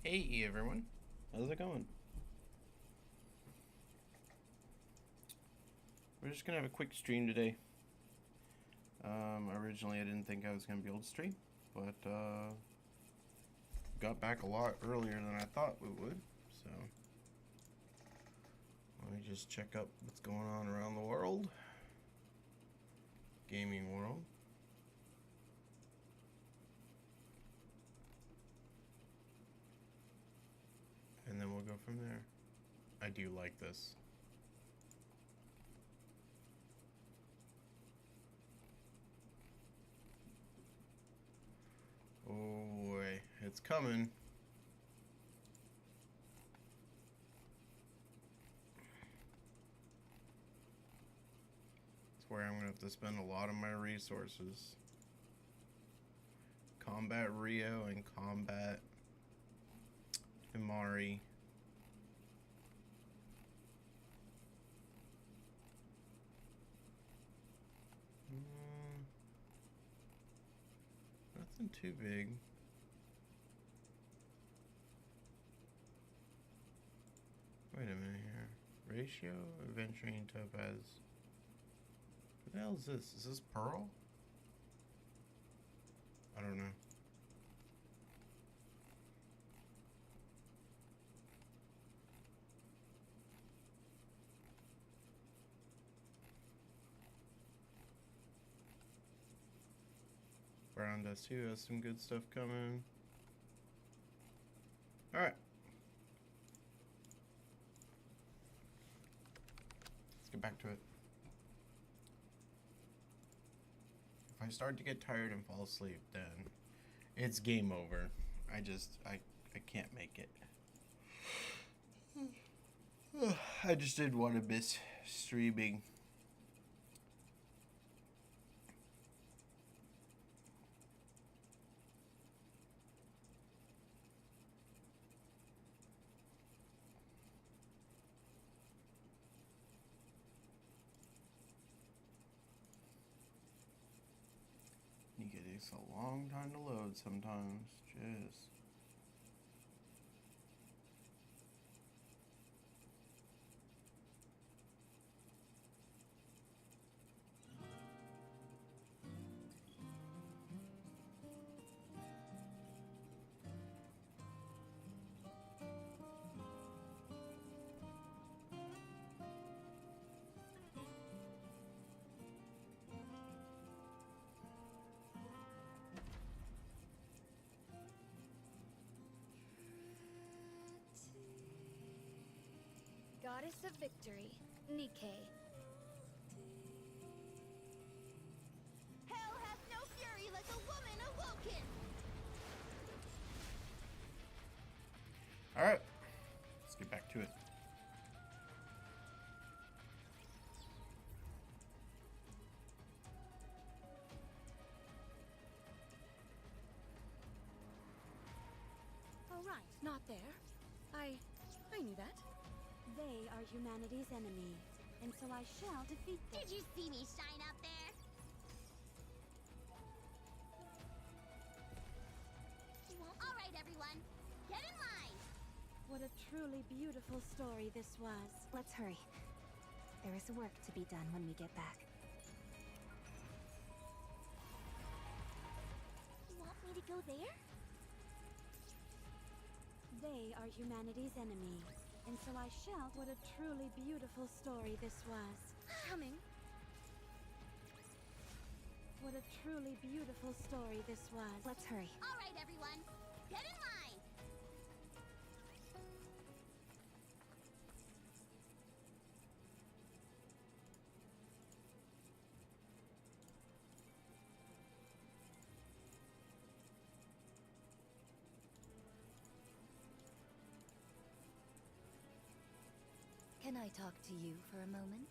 Hey everyone, how's it going? We're just gonna have a quick stream today. Originally I didn't think I was gonna be able to stream, but got back a lot earlier than I thought we would, so let me just check up what's going on around the world. Gaming world. And then we'll go from there. I do like this. Oh boy, it's coming. It's where I'm gonna have to spend a lot of my resources. Combat Rio and Combat Imari. Nothing too big. Wait a minute here. Ratio, Aventurine, Topaz. What the hell is this? Is this Pearl? I don't know. Brown Dust 2 has some good stuff coming. Alright. Let's get back to it. If I start to get tired and fall asleep, then it's game over. I can't make it. I just didn't want to miss streaming. Nikke takes a long time to load sometimes. Jeez. Goddess of Victory, Nikke. Hell has no fury like a woman awoken! Alright. Let's get back to it. Oh right, not there. I knew that. They are humanity's enemy, and so I shall defeat them. Did you see me shine up there? Alright everyone, get in line! What a truly beautiful story this was. Let's hurry. There is work to be done when we get back. You want me to go there? They are humanity's enemy, and so I shall. What a truly beautiful story this was. Coming. What a truly beautiful story this was. Let's hurry. Alright everyone, get in line! Can I talk to you for a moment?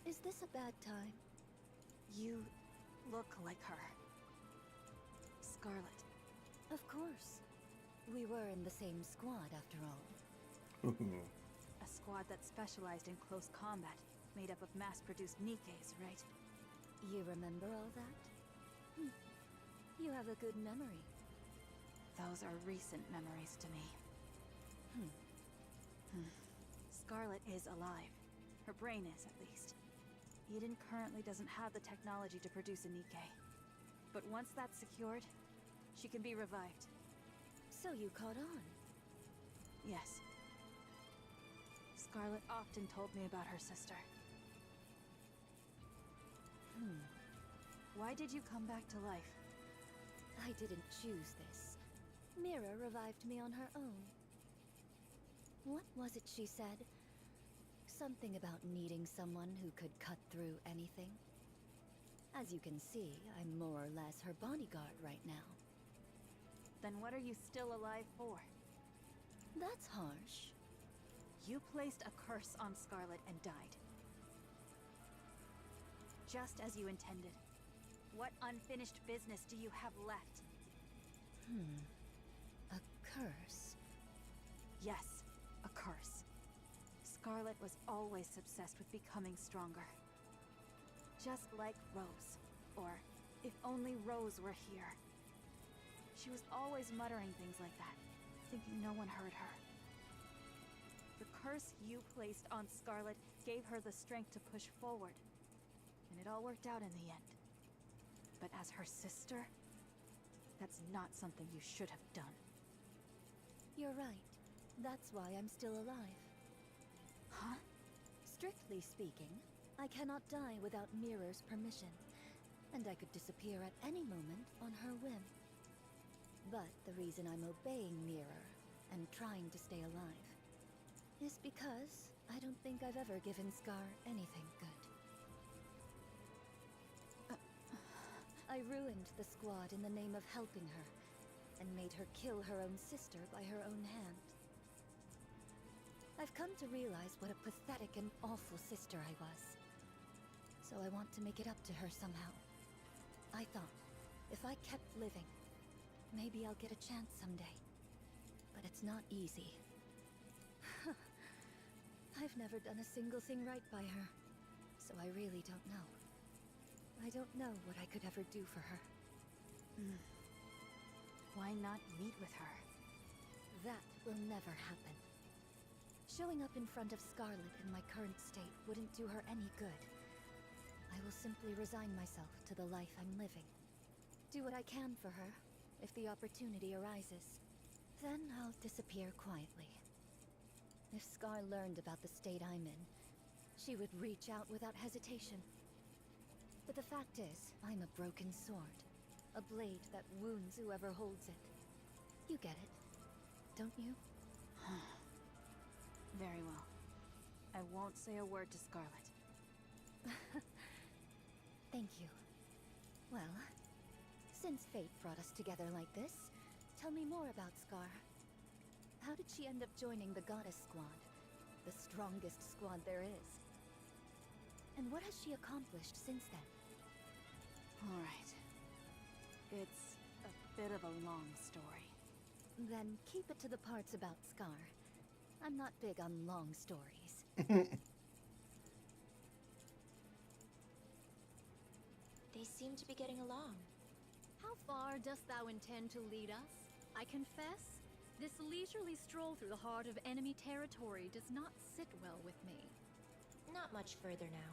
Is this a bad time? You look like her. Scarlet. Of course. We were in the same squad after all. A squad that specialized in close combat, made up of mass-produced Nikkes, right? You remember all that? You have a good memory. Those are recent memories to me. Scarlet is alive. Her brain is, at least. Eden currently doesn't have the technology to produce a Nikke. But once that's secured, she can be revived. So you caught on. Yes. Scarlet often told me about her sister. Why did you come back to life? I didn't choose this. Mira revived me on her own. What was it she said? Something about needing someone who could cut through anything. As you can see, I'm more or less her bodyguard right now. Then what are you still alive for? That's harsh. You placed a curse on Scarlet and died. Just as you intended. What unfinished business do you have left? A curse. Yes, a curse. Scarlet was always obsessed with becoming stronger. Just like Rose. Or, if only Rose were here. She was always muttering things like that, thinking no one heard her. The curse you placed on Scarlet gave her the strength to push forward. And it all worked out in the end. But as her sister, that's not something you should have done. You're right. That's why I'm still alive. Huh? Strictly speaking, I cannot die without Mirror's permission, and I could disappear at any moment on her whim. But the reason I'm obeying Mirror and trying to stay alive is because I don't think I've ever given Scar anything good. I ruined the squad in the name of helping her, and made her kill her own sister by her own hand. I've come to realize what a pathetic and awful sister I was. So I want to make it up to her somehow. I thought, if I kept living, maybe I'll get a chance someday. But it's not easy. I've never done a single thing right by her, so I really don't know. I don't know what I could ever do for her. Why not meet with her? That will never happen. Showing up in front of Scarlet in my current state wouldn't do her any good. I will simply resign myself to the life I'm living. Do what I can for her, if the opportunity arises. Then I'll disappear quietly. If Scar learned about the state I'm in, she would reach out without hesitation. But the fact is, I'm a broken sword. A blade that wounds whoever holds it. You get it, don't you? Very well. I won't say a word to Scarlet. Thank you. Well, since fate brought us together like this, tell me more about Scar. How did she end up joining the Goddess Squad? The strongest squad there is. And what has she accomplished since then? Alright. It's a bit of a long story. Then keep it to the parts about Scar. I'm not big on long stories. They seem to be getting along. How far dost thou intend to lead us? I confess, this leisurely stroll through the heart of enemy territory does not sit well with me. Not much further now.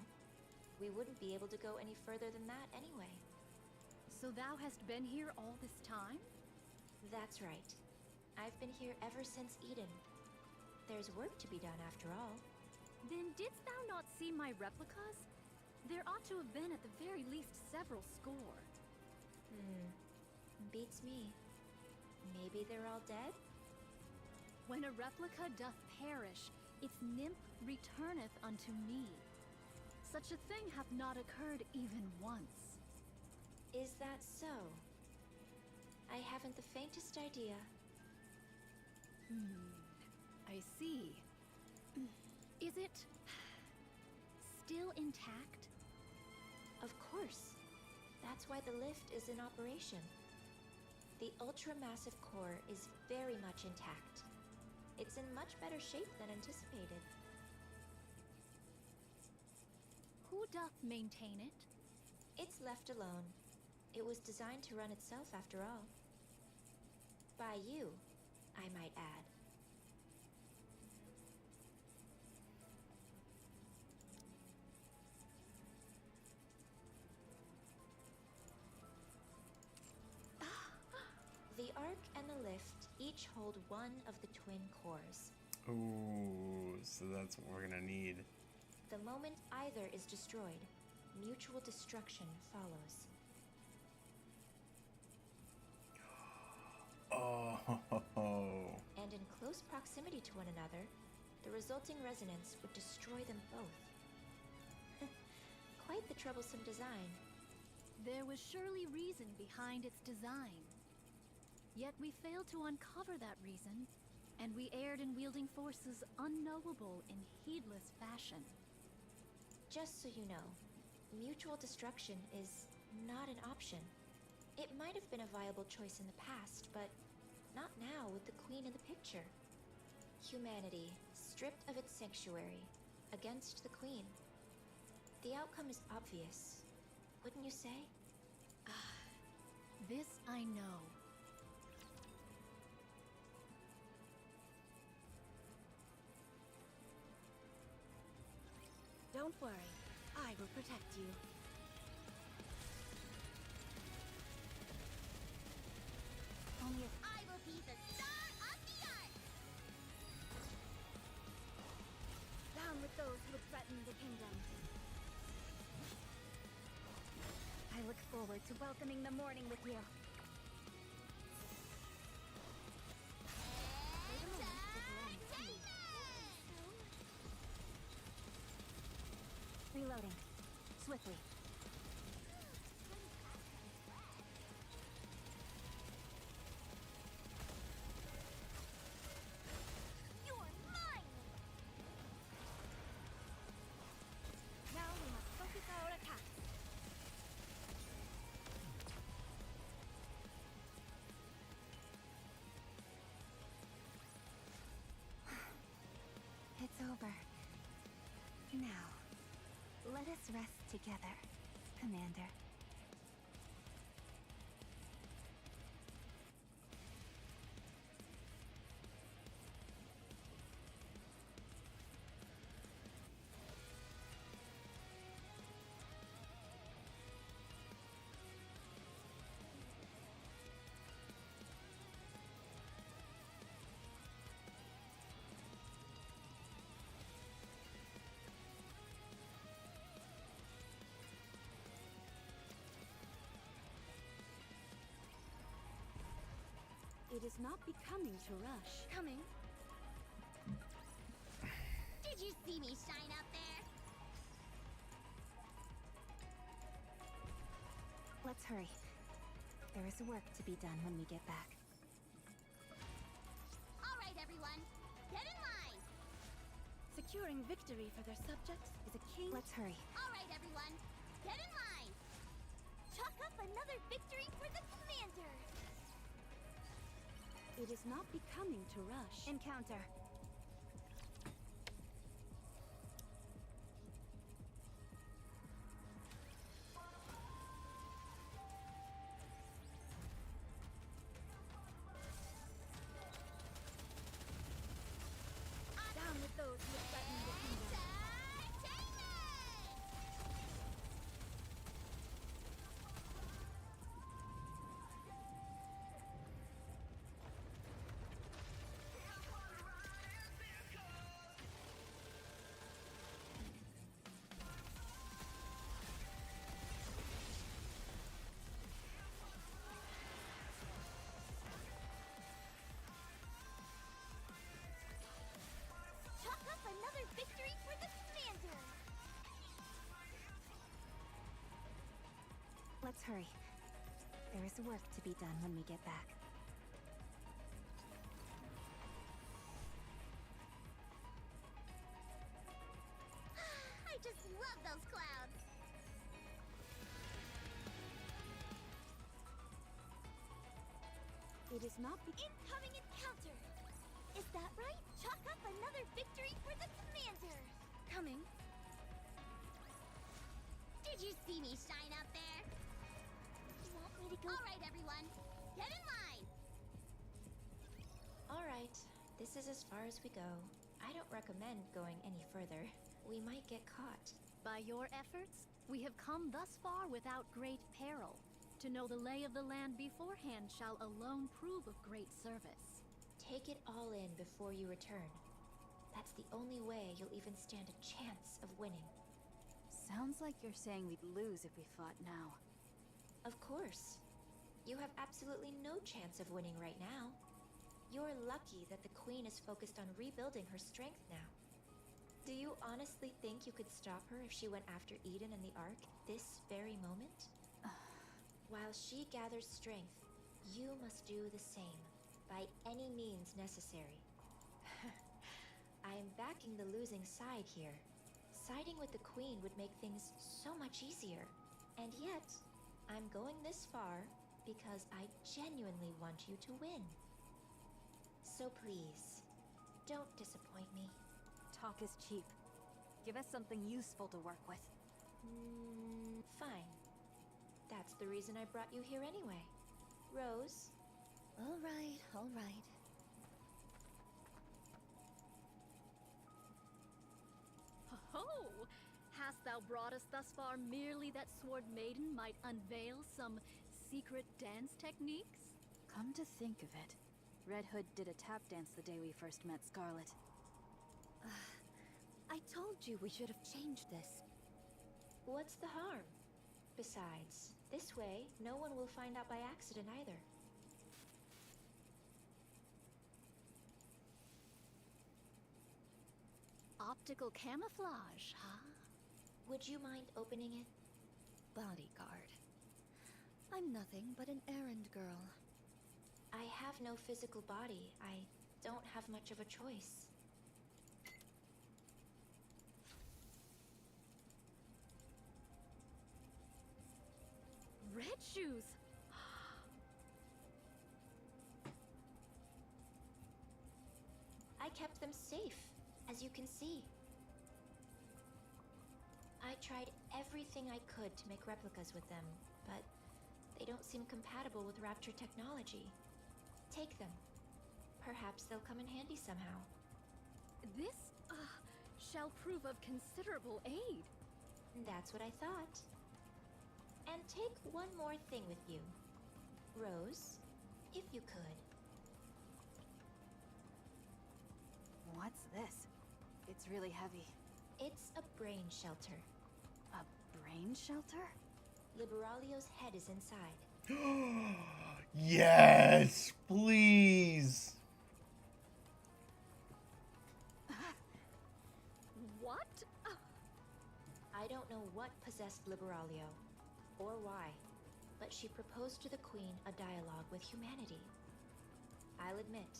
We wouldn't be able to go any further than that anyway. So thou hast been here all this time? That's right. I've been here ever since Eden. There's work to be done after all. Then didst thou not see my replicas? There ought to have been at the very least several score. Beats me. Maybe they're all dead? When a replica doth perish, its nymph returneth unto me. Such a thing hath not occurred even once. Is that so? I haven't the faintest idea. I see. Is it still intact? Of course. That's why the lift is in operation. The ultra-massive core is very much intact. It's in much better shape than anticipated. Who doth maintain it? It's left alone. It was designed to run itself after all. by you, I might add. The Ark and the Lift each hold one of the twin cores. Ooh, so that's what we're gonna need. The moment either is destroyed, mutual destruction follows. Oh. And in close proximity to one another, the resulting resonance would destroy them both. Quite the troublesome design. There was surely reason behind its design. Yet we failed to uncover that reason, and we erred in wielding forces unknowable in heedless fashion. Just so you know, mutual destruction is not an option. It might have been a viable choice in the past, but not now with the Queen in the picture. Humanity, stripped of its sanctuary, against the Queen. The outcome is obvious, wouldn't you say? This I know. Don't worry, I will protect you. Only if I will be the star of the art! Down with those who would threaten the kingdom. I look forward to welcoming the morning with you. Wait a moment to blend. Reloading. Swiftly. You're mine! Now we must focus our attacks. It's over. Now, let us rest together, Commander. It is not becoming to rush. coming. Did you see me shine out there? Let's hurry. There is work to be done when we get back. All right, everyone, get in line! Securing victory for their subjects is a king. Let's hurry. All right, everyone, get in line! Chalk up another victory for the commander! It is not becoming to rush. Encounter. Down with those who threaten the kingdom. Chalk up another victory for the commander! Let's hurry. There is work to be done when we get back. I just love those clouds! It is not Incoming encounter! Is that right? Chalk up another victory for the commander! Coming. Did you see me shine out there? You want me to go? All right, everyone, get in line! Alright, this is as far as we go. I don't recommend going any further. We might get caught. By your efforts, we have come thus far without great peril. To know the lay of the land beforehand shall alone prove of great service. Take it all in before you return. That's the only way you'll even stand a chance of winning. Sounds like you're saying we'd lose if we fought now. Of course. You have absolutely no chance of winning right now. You're lucky that the Queen is focused on rebuilding her strength now. Do you honestly think you could stop her if she went after Eden and the Ark this very moment? While she gathers strength, you must do the same, by any means necessary. I am backing the losing side here. Siding with the Queen would make things so much easier. And yet, I'm going this far because I genuinely want you to win. So please, don't disappoint me. Talk is cheap. Give us something useful to work with. Fine. That's the reason I brought you here anyway. Rose? All right, all right. Ho! Hast thou brought us thus far merely that Sword Maiden might unveil some secret dance techniques? Come to think of it, Red Hood did a tap dance the day we first met Scarlet. I told you we should have changed this. What's the harm? Besides, this way, no one will find out by accident either. Optical camouflage, huh? Would you mind opening it? Bodyguard. I'm nothing but an errand girl. I have no physical body. I don't have much of a choice. Red shoes! I kept them safe, as you can see. I tried everything I could to make replicas with them, but they don't seem compatible with Rapture technology. Take them. Perhaps they'll come in handy somehow. This, shall prove of considerable aid. That's what I thought. And take one more thing with you. Rose, if you could. What's this? It's really heavy. It's a brain shelter. A brain shelter? Liberalio's head is inside. Yes, please. What? I don't know what possessed Liberalio, or why, but she proposed to the Queen a dialogue with humanity. I'll admit,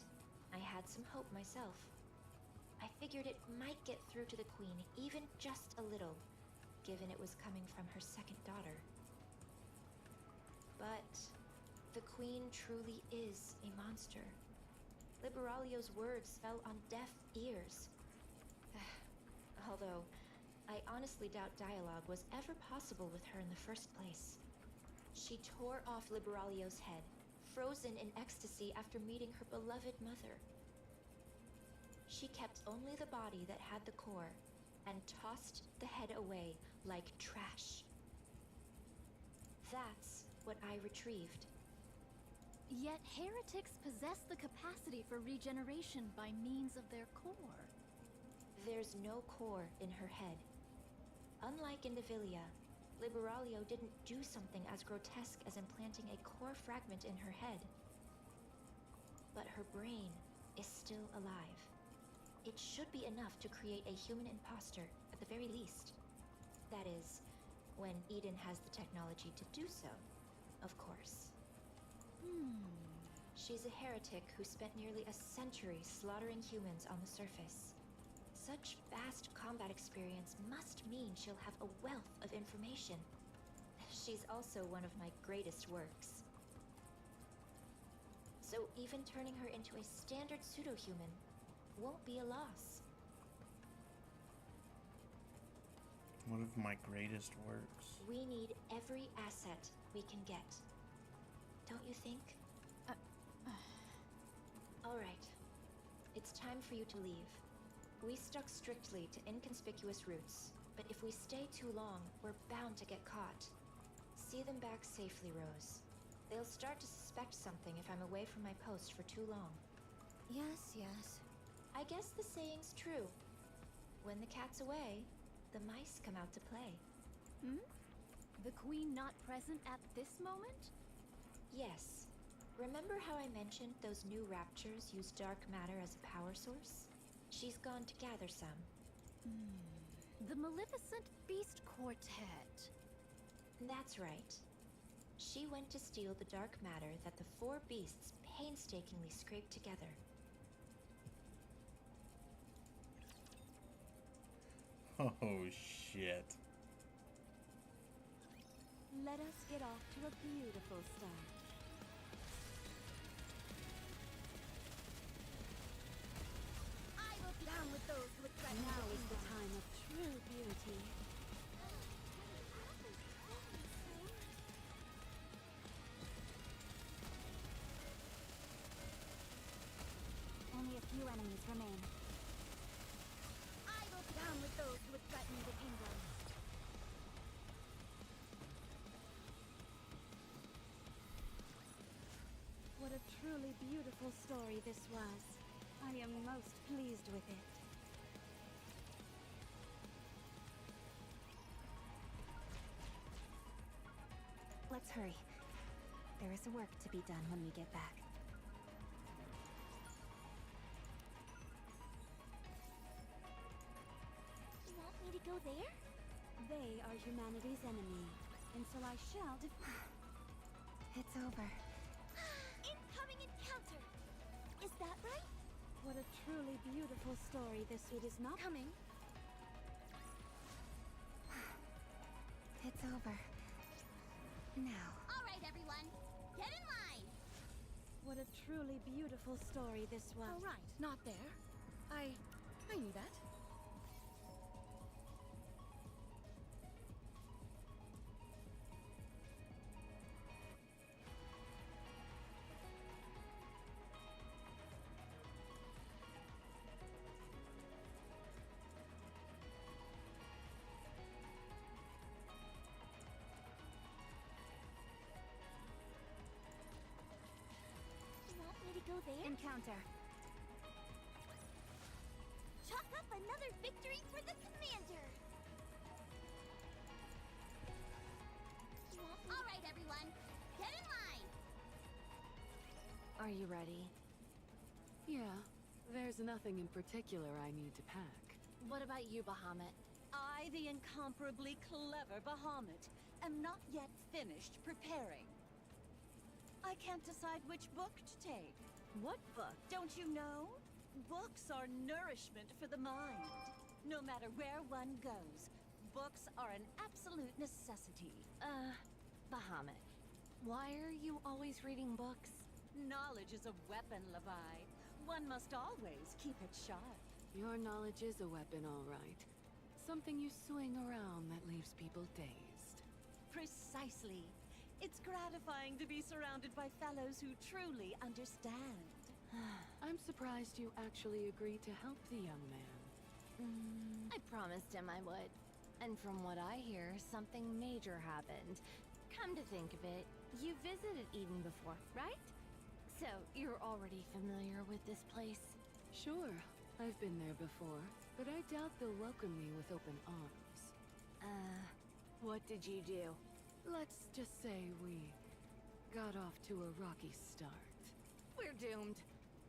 I had some hope myself. I figured it might get through to the Queen even just a little, given it was coming from her second daughter. But the Queen truly is a monster. Liberalio's words fell on deaf ears. Although, I honestly doubt dialogue was ever possible with her in the first place. She tore off Liberalio's head, frozen in ecstasy after meeting her beloved mother. She kept only the body that had the core, and tossed the head away like trash. That's what I retrieved. Yet heretics possess the capacity for regeneration by means of their core. There's no core in her head. Unlike in Indivilia, Liberalio didn't do something as grotesque as implanting a core fragment in her head. But her brain is still alive. It should be enough to create a human imposter, at the very least. That is, when Eden has the technology to do so, of course. She's a heretic who spent nearly a century slaughtering humans on the surface. Such vast combat experience must mean she'll have a wealth of information. She's also one of my greatest works. So even turning her into a standard pseudo-human won't be a loss. One of my greatest works. We need every asset we can get. Don't you think? All right, It's time for you to leave. We stuck strictly to inconspicuous routes, but if we stay too long, we're bound to get caught. See them back safely, Rose. They'll start to suspect something if I'm away from my post for too long. Yes, yes. I guess the saying's true. When the cat's away, the mice come out to play. Hmm? The queen not present at this moment? Yes. Remember how I mentioned those new raptures use dark matter as a power source? She's gone to gather some. The Maleficent Beast Quartet. That's right. She went to steal the dark matter that the four beasts painstakingly scraped together. Oh, shit. Let us get off to a beautiful start. I will be down with those who would threaten Now the is the kingdom. time of true beauty. Only a few enemies remain. I will be down with those who would threaten the kingdom. What a truly beautiful story this was. I am most pleased with it. Let's hurry. There is work to be done when we get back. You want me to go there? They are humanity's enemy, and so I shall It's over. Incoming encounter! Is that right? What a truly beautiful story this it is not Coming. It's over. Now. All right, everyone. Get in line. What a truly beautiful story this was. Oh, right. Not there. I knew that. You want me to go there? Encounter. Chalk up another victory for the commander. You want me All right, everyone. Get in line. Are you ready? Yeah, there's nothing in particular I need to pack. What about you, Bahamut? I, the incomparably clever Bahamut, am not yet finished preparing. I can't decide which book to take. What book? Don't you know? Books are nourishment for the mind. No matter where one goes, books are an absolute necessity. Bahamut, why are you always reading books? Knowledge is a weapon, Levi. One must always keep it sharp. Your knowledge is a weapon, all right. Something you swing around that leaves people dazed. Precisely. It's gratifying to be surrounded by fellows who truly understand. I'm surprised you actually agreed to help the young man. I promised him I would. And from what I hear, something major happened. Come to think of it, you visited Eden before, right? So, you're already familiar with this place? Sure, I've been there before, but I doubt they'll welcome me with open arms. What did you do? Let's just say we got off to a rocky start. We're doomed.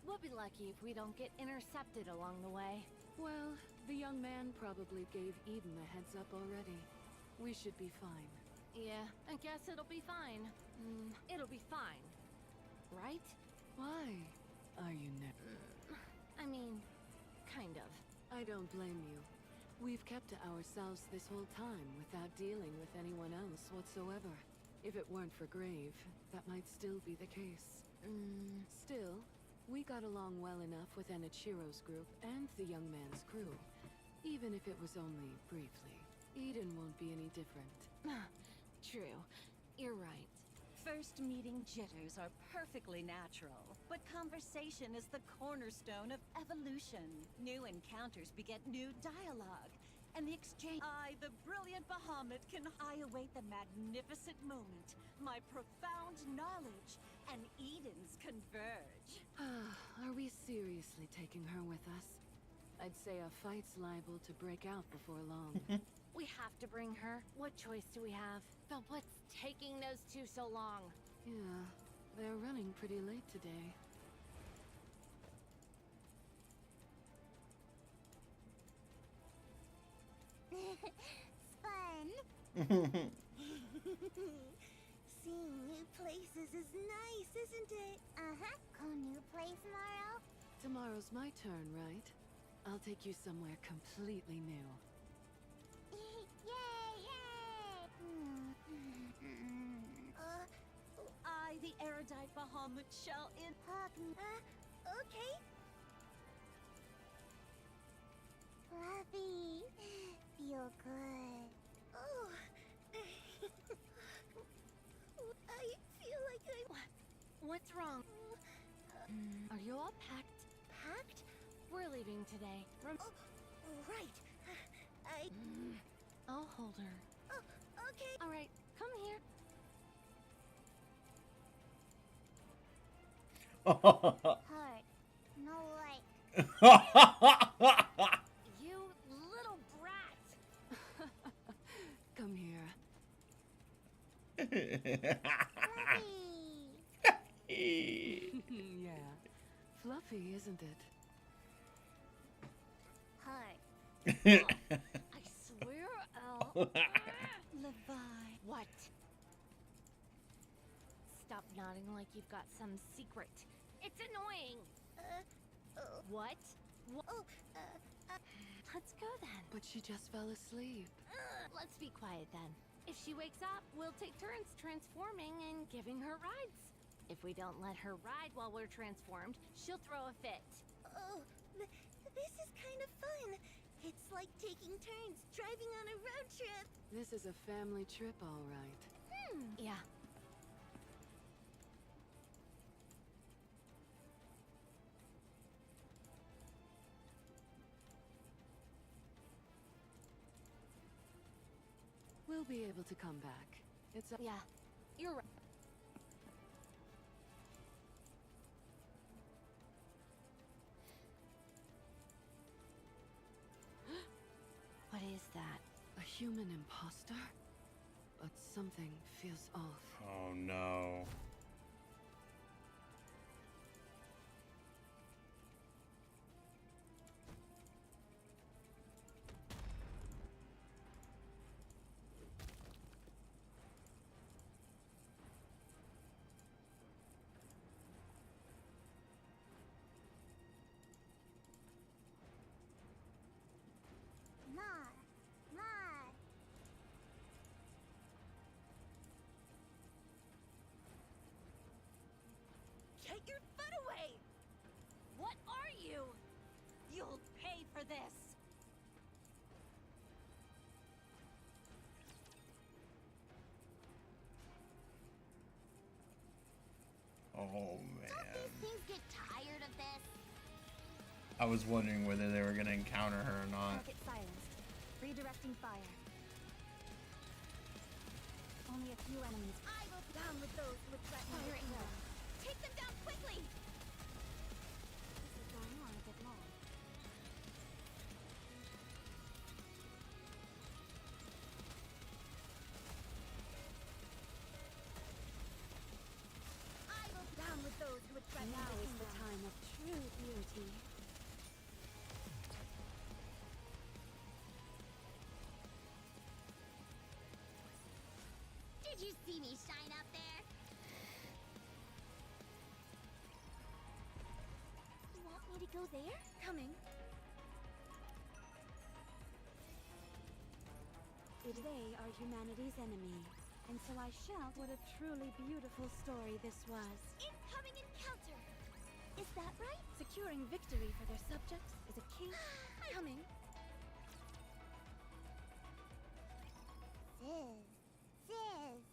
We'll be lucky if we don't get intercepted along the way. Well, the young man probably gave Eden a heads up already. We should be fine. Yeah, I guess it'll be fine. It'll be fine. Right? Why are you never? I mean, kind of. I don't blame you. We've kept to ourselves this whole time without dealing with anyone else whatsoever. If it weren't for Grave, that might still be the case. Still, we got along well enough with Enichiro's group and the young man's crew. Even if it was only briefly. Eden won't be any different. True. You're right. First meeting jitters are perfectly natural, but conversation is the cornerstone of evolution. New encounters beget new dialogue, and the exchange. I, the brilliant Bahamut, I await the magnificent moment. My profound knowledge and Edens converge. Are we seriously taking her with us? I'd say a fight's liable to break out before long. We have to bring her. What choice do we have? But what's taking those two so long? Yeah, they're running pretty late today. Fun. Seeing new places is nice, isn't it? Uh-huh. Go new place tomorrow? Tomorrow's my turn, right? I'll take you somewhere completely new. Yay, yay! I, the erudite Bahamut, shall in. Okay. Fluffy, feel good. Oh. I feel like What's wrong? Are you all packed? packed? We're leaving today. Right. I'll hold her. Okay. All right, come here. Heart. No like. You little brat! Come here. Fluffy. Yeah. Fluffy, isn't it? Heart. I swear I'll... Levi. What? Stop nodding like you've got some secret. It's annoying. What? Let's go then. But she just fell asleep. Let's be quiet then. If she wakes up, we'll take turns transforming and giving her rides. If we don't let her ride while we're transformed, she'll throw a fit. Oh, this is kind of fun. It's like taking turns driving on a road trip. This is a family trip, all right. Yeah. We'll be able to come back. It's a... Yeah. You're right. What is that? A human imposter? But something feels off. Oh no. Ma. Get your foot away! What are you? You'll pay for this! Oh Don't man. these things get tired of this? I was wondering whether they were gonna encounter her or not. Target silenced. Redirecting fire. Only a few enemies. I will down with those who would threaten Fire your in kingdom. there. Take them down quickly! This is going on a bit long. I will down with those who would threaten Now your is the kingdom. time of true beauty. Did you see me shine up there? You want me to go there? Coming. They are humanity's enemy. And so I shall. What a truly beautiful story this was. Incoming encounter! Is that right? Securing victory for their subjects is a key. Coming. Fizz. Fizz.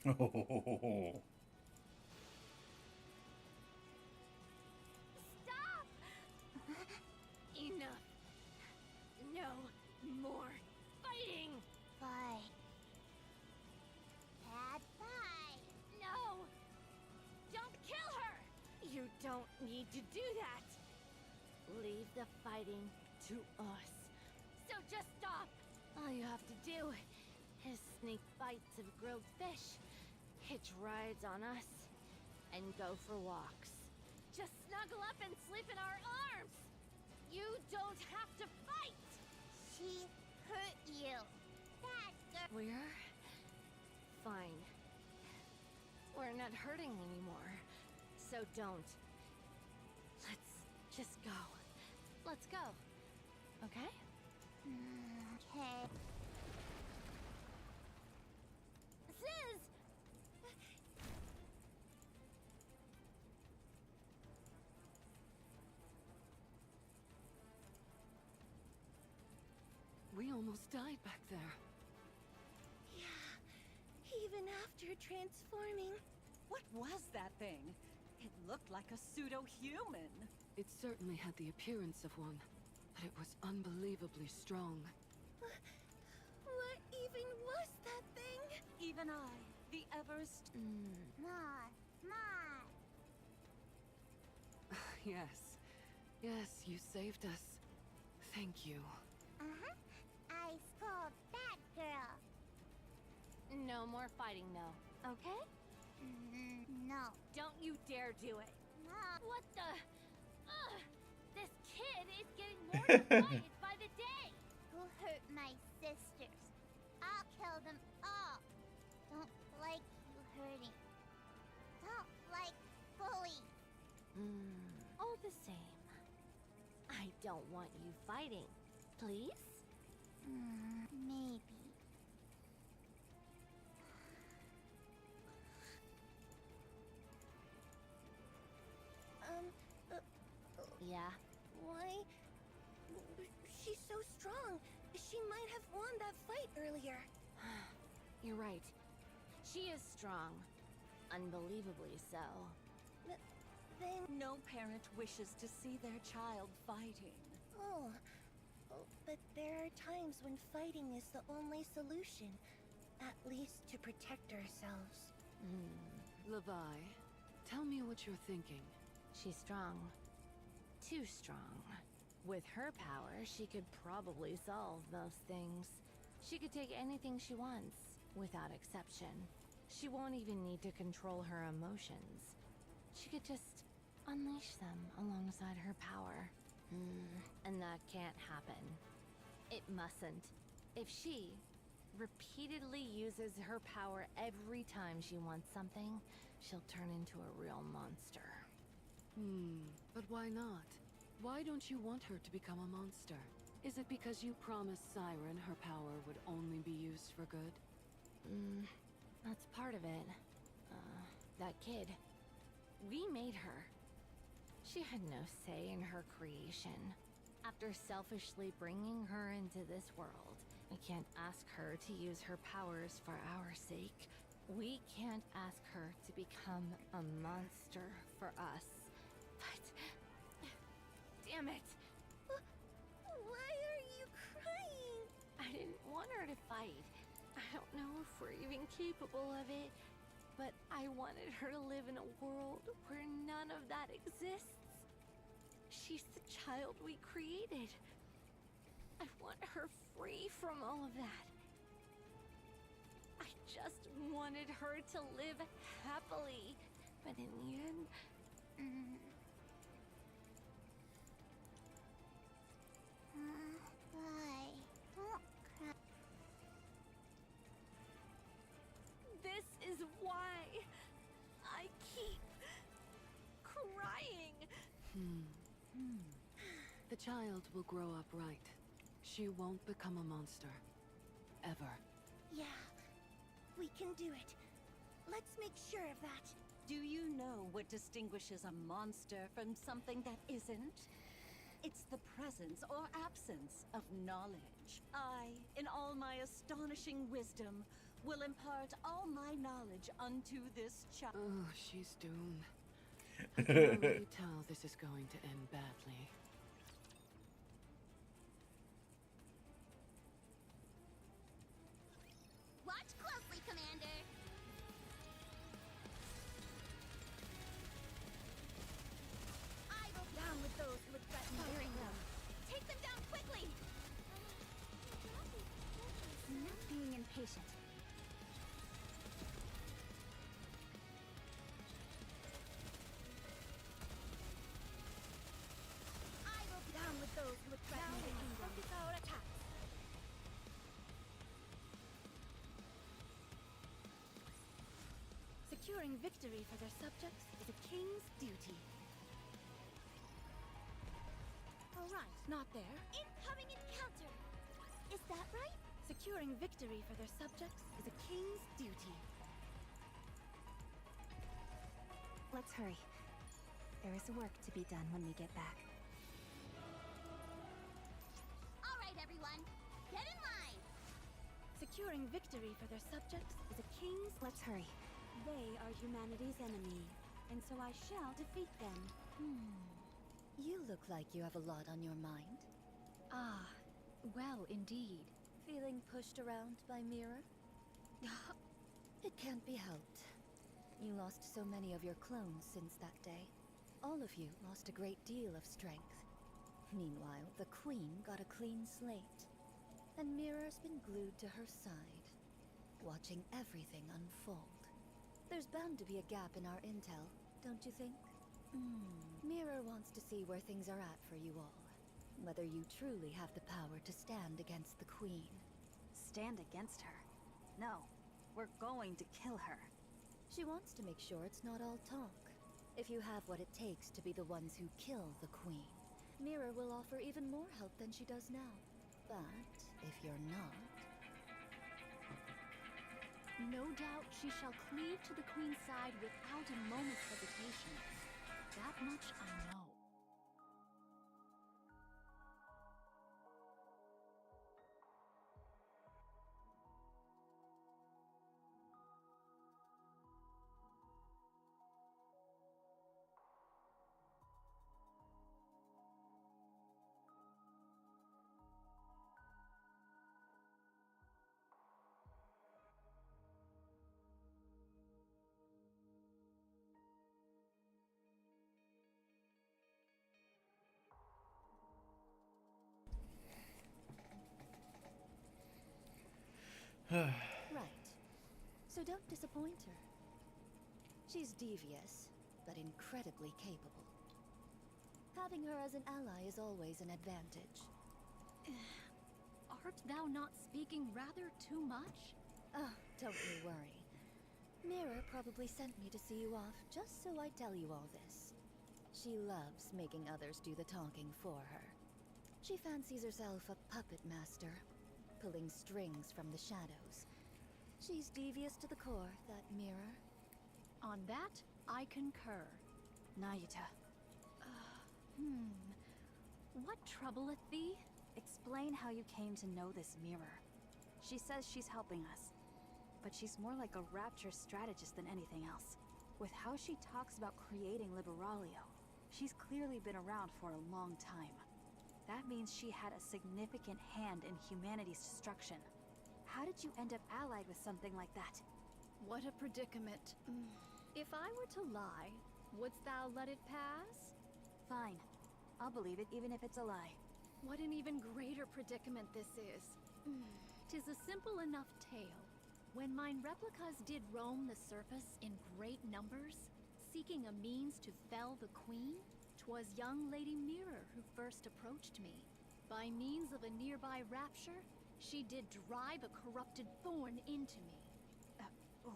Oh. Stop! Enough. No more fighting. Bye. Bad bye. No! Don't kill her! You don't need to do that. Leave the fighting to us. So just stop. All you have to do is sneak bites of grilled fish, hitch rides on us, and go for walks. Just snuggle up and sleep in our arms. You don't have to fight. She hurt you. Bad girl. We're fine. We're not hurting anymore. So don't. Let's just go. Let's go. Okay? Okay. Sis! We almost died back there. Yeah. Even after transforming. What was that thing? It looked like a pseudo-human. It certainly had the appearance of one, but it was unbelievably strong. What even was that thing? Even I, the Everest... Ma. Yes. Yes, you saved us. Thank you. Uh-huh. I scold that girl. No more fighting, no. Okay? No. Don't you dare do it. Ma. What the? This kid is getting more defiant by the day. Who hurt my sisters? I'll kill them all. Don't like you hurting. Don't like bullies. All the same, I don't want you fighting. Please? Maybe. Yeah. Why? She's so strong. She might have won that fight earlier. You're right. She is strong. Unbelievably so. Then... No parent wishes to see their child fighting. Oh, but there are times when fighting is the only solution. At least to protect ourselves. Levi, tell me what you're thinking. She's strong. Too strong. With her power, she could probably solve most things. She could take anything she wants, without exception. She won't even need to control her emotions. She could just unleash them alongside her power. And that can't happen. It mustn't. If she repeatedly uses her power every time she wants something, she'll turn into a real monster. But why not? Why don't you want her to become a monster? Is it because you promised Siren her power would only be used for good? That's part of it. That kid. We made her. She had no say in her creation. After selfishly bringing her into this world, we can't ask her to use her powers for our sake. We can't ask her to become a monster for us. But... damn it! Why are you crying? I didn't want her to fight. I don't know if we're even capable of it, but I wanted her to live in a world where none of that exists. She's the child we created. I want her free from all of that. I just wanted her to live happily, but in the end... Why? Don't cry. This is why I keep crying. The child will grow up right. She won't become a monster. Ever. Yeah, we can do it. Let's make sure of that. Do you know what distinguishes a monster from something that isn't? It's the presence or absence of knowledge. I, in all my astonishing wisdom, will impart all my knowledge unto this child. Oh, she's doomed. I can already tell this is going to end badly. Watch closely, Commander. I will down with those who would threaten hearing them. Take them down quickly. Not being impatient. I will down with those who would threaten the kingdom. Focus our attacks. Securing victory for their subjects is a king's duty. All right, not there. Incoming encounter! Is that right? Securing victory for their subjects is a king's duty. Let's hurry. There is work to be done when we get back. All right, everyone. Get in line! Securing victory for their subjects is a king's... Let's hurry. They are humanity's enemy, and so I shall defeat them. You look like you have a lot on your mind. Ah, well, indeed. Feeling pushed around by Mira? It can't be helped. You lost so many of your clones since that day. All of you lost a great deal of strength. Meanwhile, the Queen got a clean slate. And Mira's been glued to her side, watching everything unfold. There's bound to be a gap in our intel, don't you think? Mira wants to see where things are at for you all. Whether you truly have the power to stand against the Queen. Stand against her? No. We're going to kill her. She wants to make sure it's not all talk. If you have what it takes to be the ones who kill the Queen, Mira will offer even more help than she does now. But if you're not... No doubt she shall cleave to the Queen's side without a moment's hesitation. That much I know. Right. So don't disappoint her. She's devious, but incredibly capable. Having her as an ally is always an advantage. Art thou not speaking rather too much? Oh, don't you worry. Mira probably sent me to see you off just so I tell you all this. She loves making others do the talking for her. She fancies herself a puppet master, pulling strings from the shadows. She's devious to the core, that Mira. On that, I concur. Nayuta, What troubleth thee? explain how you came to know this mirror. She says she's helping us, but she's more like a rapture strategist than anything else. With how she talks about creating Liberalia, she's clearly been around for a long time. That means she had a significant hand in humanity's destruction. How did you end up allied with something like that? What a predicament. If I were to lie, wouldst thou let it pass? Fine. I'll believe it even if it's a lie. What an even greater predicament this is. 'Tis a simple enough tale. When mine replicas did roam the surface in great numbers, seeking a means to fell the Queen, 'twas young Lady Mirror who first approached me. By means of a nearby rapture, she did drive a corrupted thorn into me.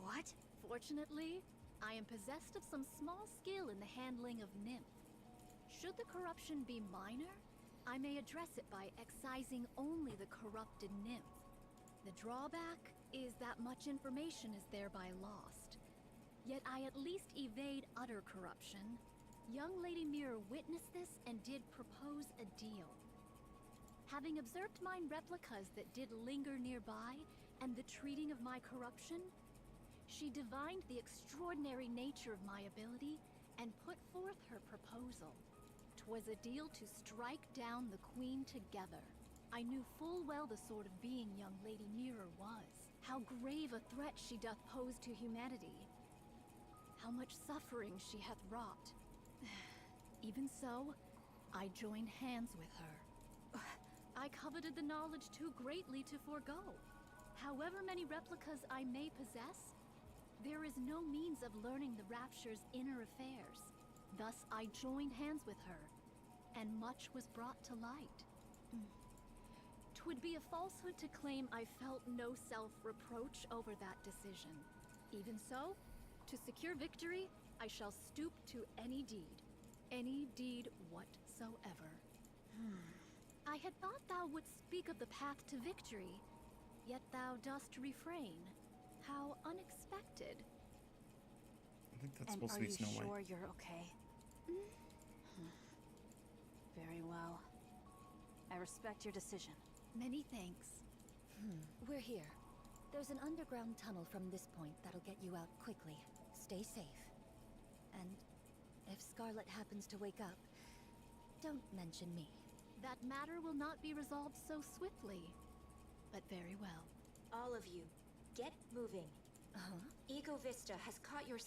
What? Fortunately, I am possessed of some small skill in the handling of nymph. Should the corruption be minor, I may address it by excising only the corrupted nymph. The drawback is that much information is thereby lost. Yet I at least evade utter corruption. Young Lady Mirror witnessed this and did propose a deal. Having observed mine replicas that did linger nearby, And the treating of my corruption? She divined the extraordinary nature of my ability and put forth her proposal. 'Twas a deal to strike down the Queen together. I knew full well the sort of being young Lady Mirror was, how grave a threat she doth pose to humanity, how much suffering she hath wrought. Even so, I joined hands with her. I coveted the knowledge too greatly to forego. However many replicas I may possess, there is no means of learning the Rapture's inner affairs. Thus I joined hands with her, and much was brought to light. 'Twould be a falsehood to claim I felt no self-reproach over that decision. Even so, to secure victory, I shall stoop to any deed whatsoever. I had thought thou wouldst speak of the path to victory, yet thou dost refrain. How unexpected. I think that's And supposed to are be you Snow sure White. you're okay? Very well. I respect your decision. Many thanks. We're here. There's an underground tunnel from this point that'll get you out quickly. Stay safe. And if Scarlet happens to wake up, don't mention me. That matter will not be resolved so swiftly, but very well. All of you, get moving. Uh-huh. Ego Vista has caught your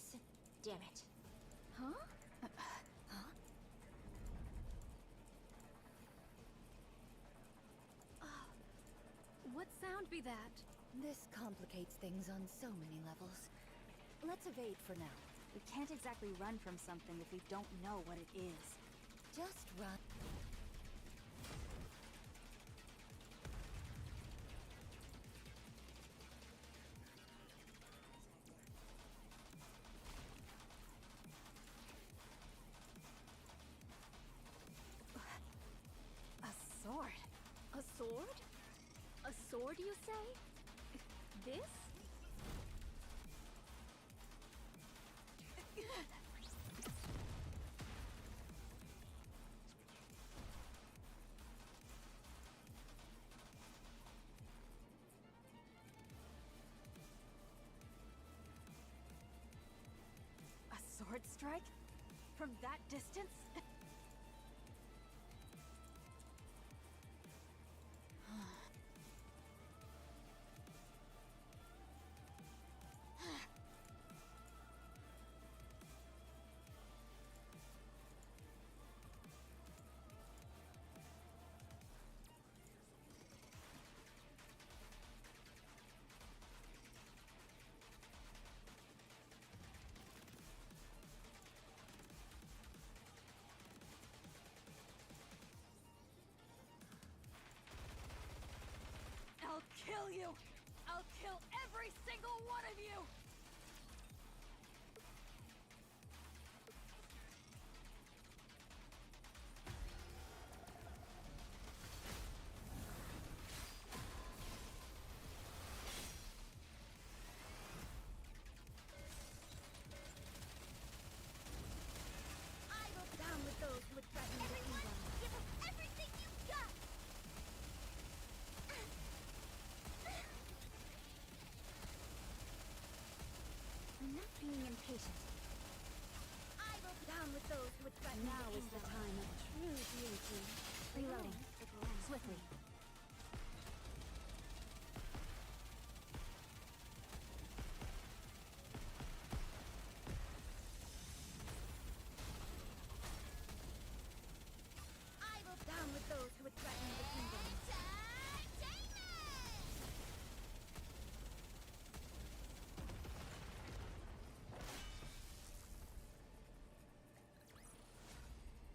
damn it. Huh? What sound be that? This complicates things on so many levels. Let's evade for now. We can't exactly run from something if we don't know what it is. Just run. A sword. A sword? A sword, you say? This? A sword strike? From that distance? I'll kill you! I'll kill every single one of you! I will down with those who would threaten the kingdom. Give us everything you've got! I'm not being impatient. I will down with those who would threaten Now the is the kingdom. time of true beauty. Reloading. Swiftly. I will down with those who would threaten the kingdom.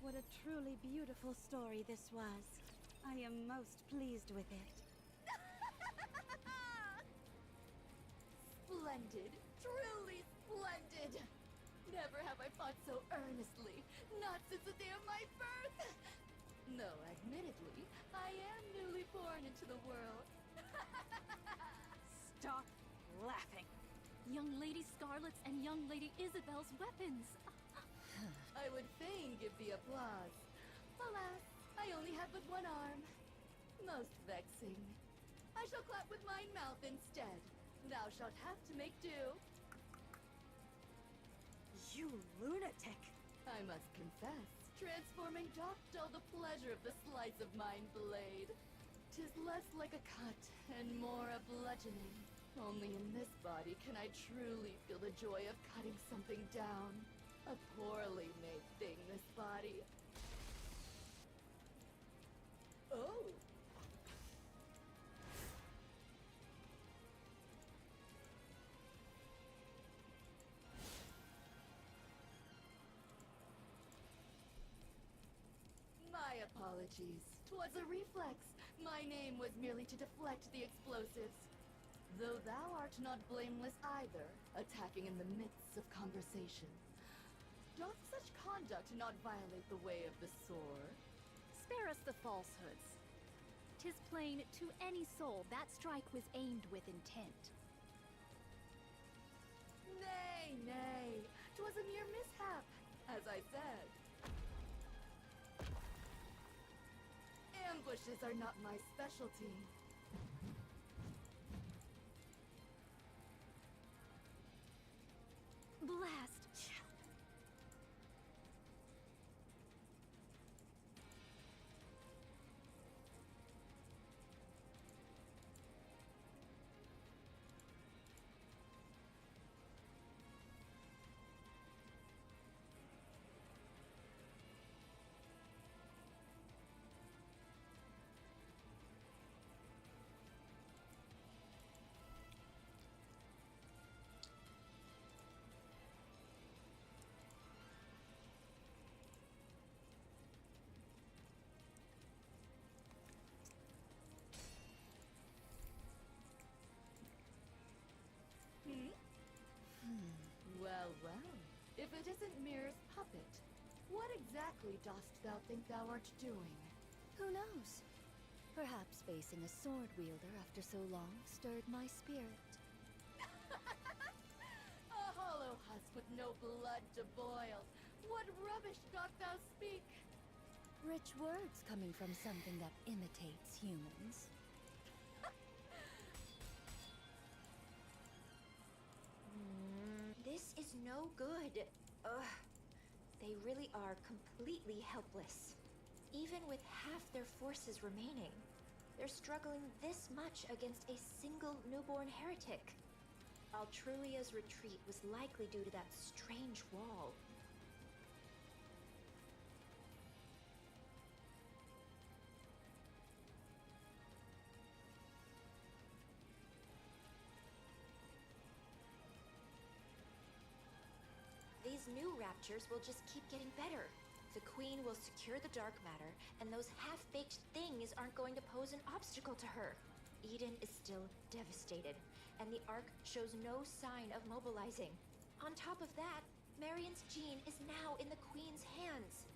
What a truly beautiful story this was. I am most pleased with it. Splendid. Truly splendid. Never have I fought so earnestly. Not since the day of my birth. No, admittedly, I am newly born into the world. Stop laughing. Young Lady Scarlet's and Young Lady Isabel's weapons. I would fain give thee applause. Alas, I only have but one arm. Most vexing. I shall clap with mine mouth instead. Thou shalt have to make do. You lunatic! I must confess, transforming doth dull the pleasure of the slice of mine blade. 'Tis less like a cut and more a bludgeoning. Only in this body can I truly feel the joy of cutting something down. A poorly made thing, this body. Oh! My apologies. 'Twas a reflex. My name was merely to deflect the explosives. Though thou art not blameless either, attacking in the midst of conversation. Doth such conduct not violate the way of the sword? Spare us the falsehoods. 'Tis plain to any soul that strike was aimed with intent. Nay, nay. 'Twas a mere mishap, as I said. Ambushes are not my specialty. Blast! Well, well. If it isn't Mirror's puppet, what exactly dost thou think thou art doing? Who knows? Perhaps facing a sword wielder after so long stirred my spirit. A hollow husk with no blood to boil. What rubbish doth thou speak? Rich words coming from something that imitates humans. This is no good. Ugh. They really are completely helpless. Even with half their forces remaining, they're struggling this much against a single newborn heretic. Altruia's retreat was likely due to that strange wall. These new raptures will just keep getting better. The Queen will secure the dark matter, and those half-baked things aren't going to pose an obstacle to her. Eden is still devastated, and the Ark shows no sign of mobilizing. On top of that, Marion's gene is now in the Queen's hands.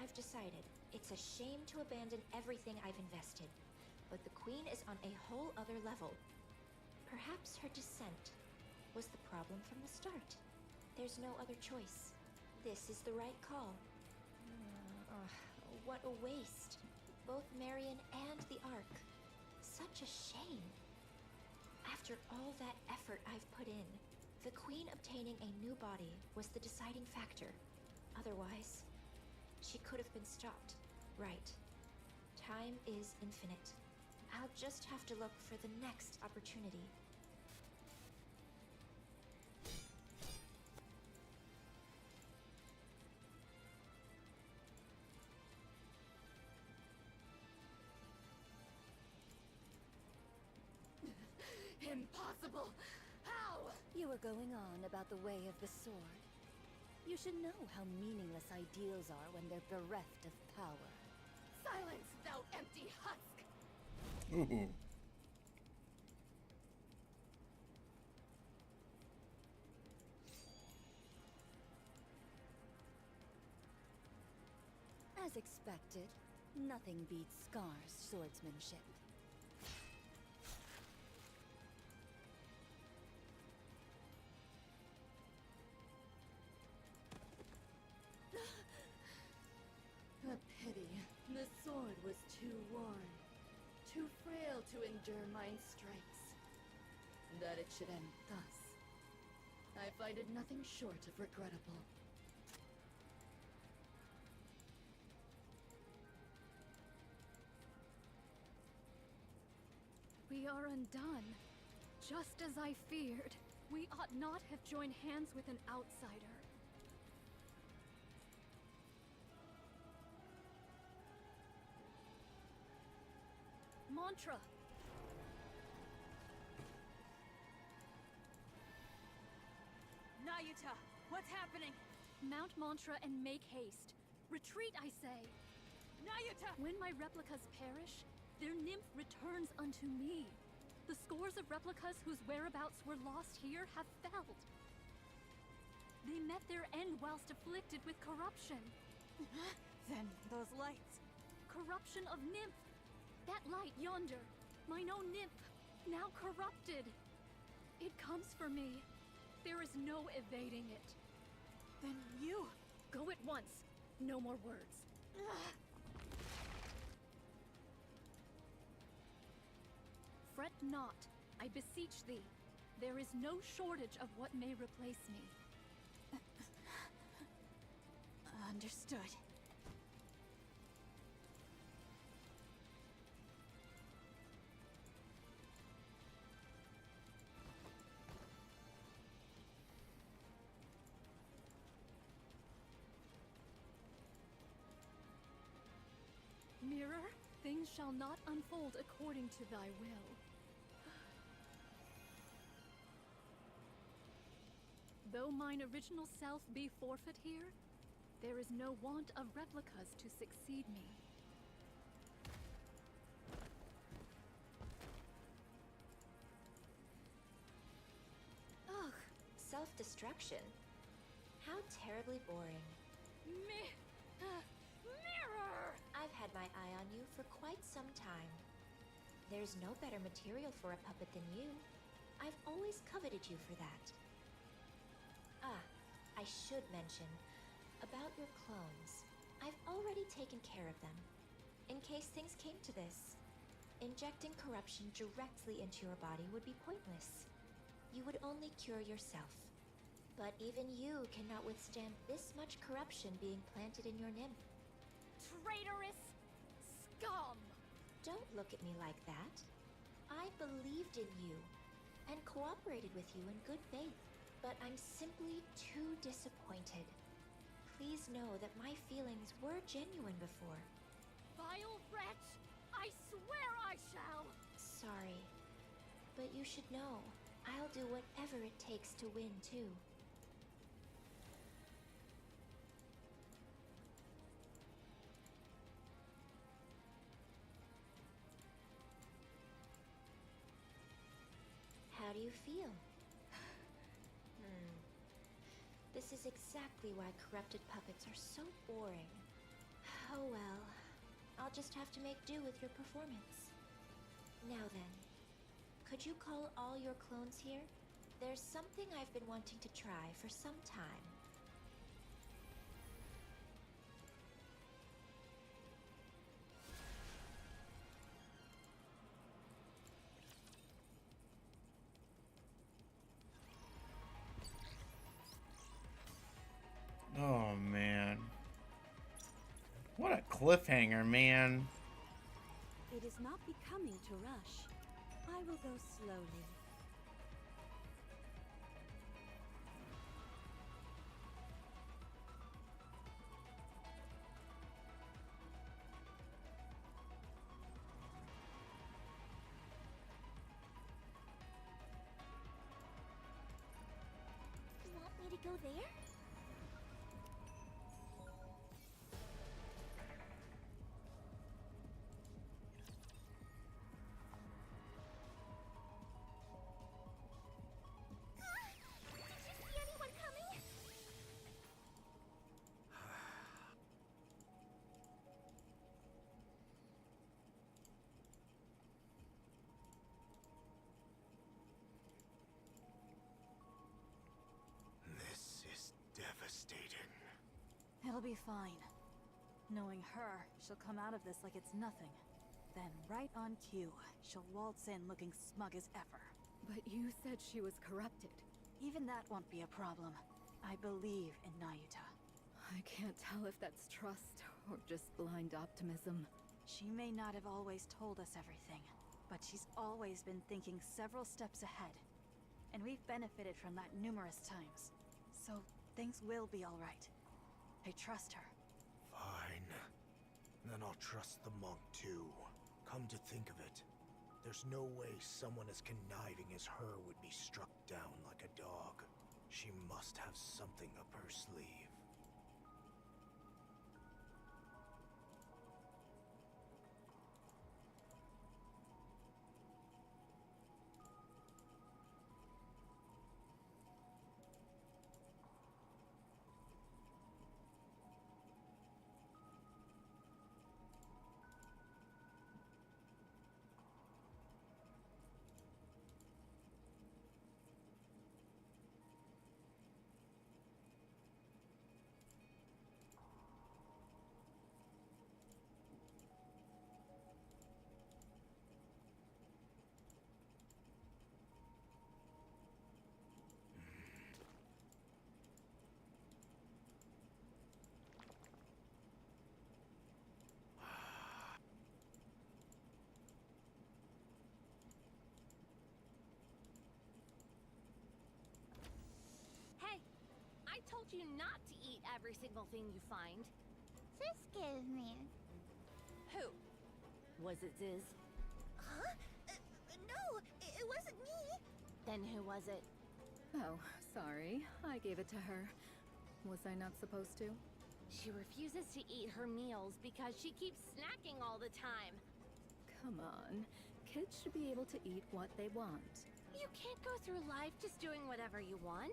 I've decided it's a shame to abandon everything I've invested, but the Queen is on a whole other level. Perhaps her descent was the problem from the start. There's no other choice. This is the right call. What a waste. Both Marion and the Ark. Such a shame. After all that effort I've put in, the Queen obtaining a new body was the deciding factor. Otherwise, she could have been stopped. Right. Time is infinite. I'll just have to look for the next opportunity. Impossible! How? You were going on about the way of the sword. You should know how meaningless ideals are when they're bereft of power. Silence, thou empty husk! Ooh. As expected, nothing beats Scar's swordsmanship. A pity. The sword was too worn. to endure mine strikes. That it should end thus, I find it nothing short of regrettable. We are undone. Just as I feared. We ought not have joined hands with an outsider. Mantra! Nayuta, what's happening? Mount Mantra and make haste. Retreat, I say! Nayuta! When my replicas perish, their nymph returns unto me. The scores of replicas whose whereabouts were lost here have failed. They met their end whilst afflicted with corruption. Then those lights. Corruption of nymph. That light yonder, mine own nymph, now corrupted. It comes for me. There is no evading it. Then you... Go at once. No more words. Fret not, I beseech thee. There is no shortage of what may replace me. Understood. Mirror, things shall not unfold according to thy will. Though mine original self be forfeit here, there is no want of replicas to succeed me. Ugh, self-destruction. How terribly boring. Mirror! I've had my eye on you for quite some time. There's no better material for a puppet than you. I've always coveted you for that. Ah, I should mention, about your clones. I've already taken care of them. In case things came to this, injecting corruption directly into your body would be pointless. You would only cure yourself. But even you cannot withstand this much corruption being planted in your nymph. Traitorous scum! Don't look at me like that. I believed in you and cooperated with you in good faith, but I'm simply too disappointed. Please know that my feelings were genuine before. Vile wretch! I swear I shall! Sorry, but you should know, I'll do whatever it takes to win too. How do you feel? This is exactly why corrupted puppets are so boring. Oh well, I'll just have to make do with your performance. Now then, could you call all your clones here? There's something I've been wanting to try for some time. Oh man. What a cliffhanger, man. It is not becoming to rush. I will go slowly. You want me to go there? Devastating. It'll be fine. Knowing her, she'll come out of this like it's nothing. Then, right on cue, she'll waltz in looking smug as ever. But you said she was corrupted. Even that won't be a problem. I believe in Nayuta. I can't tell if that's trust or just blind optimism. She may not have always told us everything, but she's always been thinking several steps ahead. And we've benefited from that numerous times. So, things will be alright. I trust her. Fine. Then I'll trust the monk too. Come to think of it, there's no way someone as conniving as her would be struck down like a dog. She must have something up her sleeve. Hey, I told you not to eat every single thing you find. Sis gave me. Who? Was it Ziz? Huh? No, it wasn't me. Then who was it? Oh, sorry. I gave it to her. Was I not supposed to? She refuses to eat her meals because she keeps snacking all the time. Come on. Kids should be able to eat what they want. You can't go through life just doing whatever you want.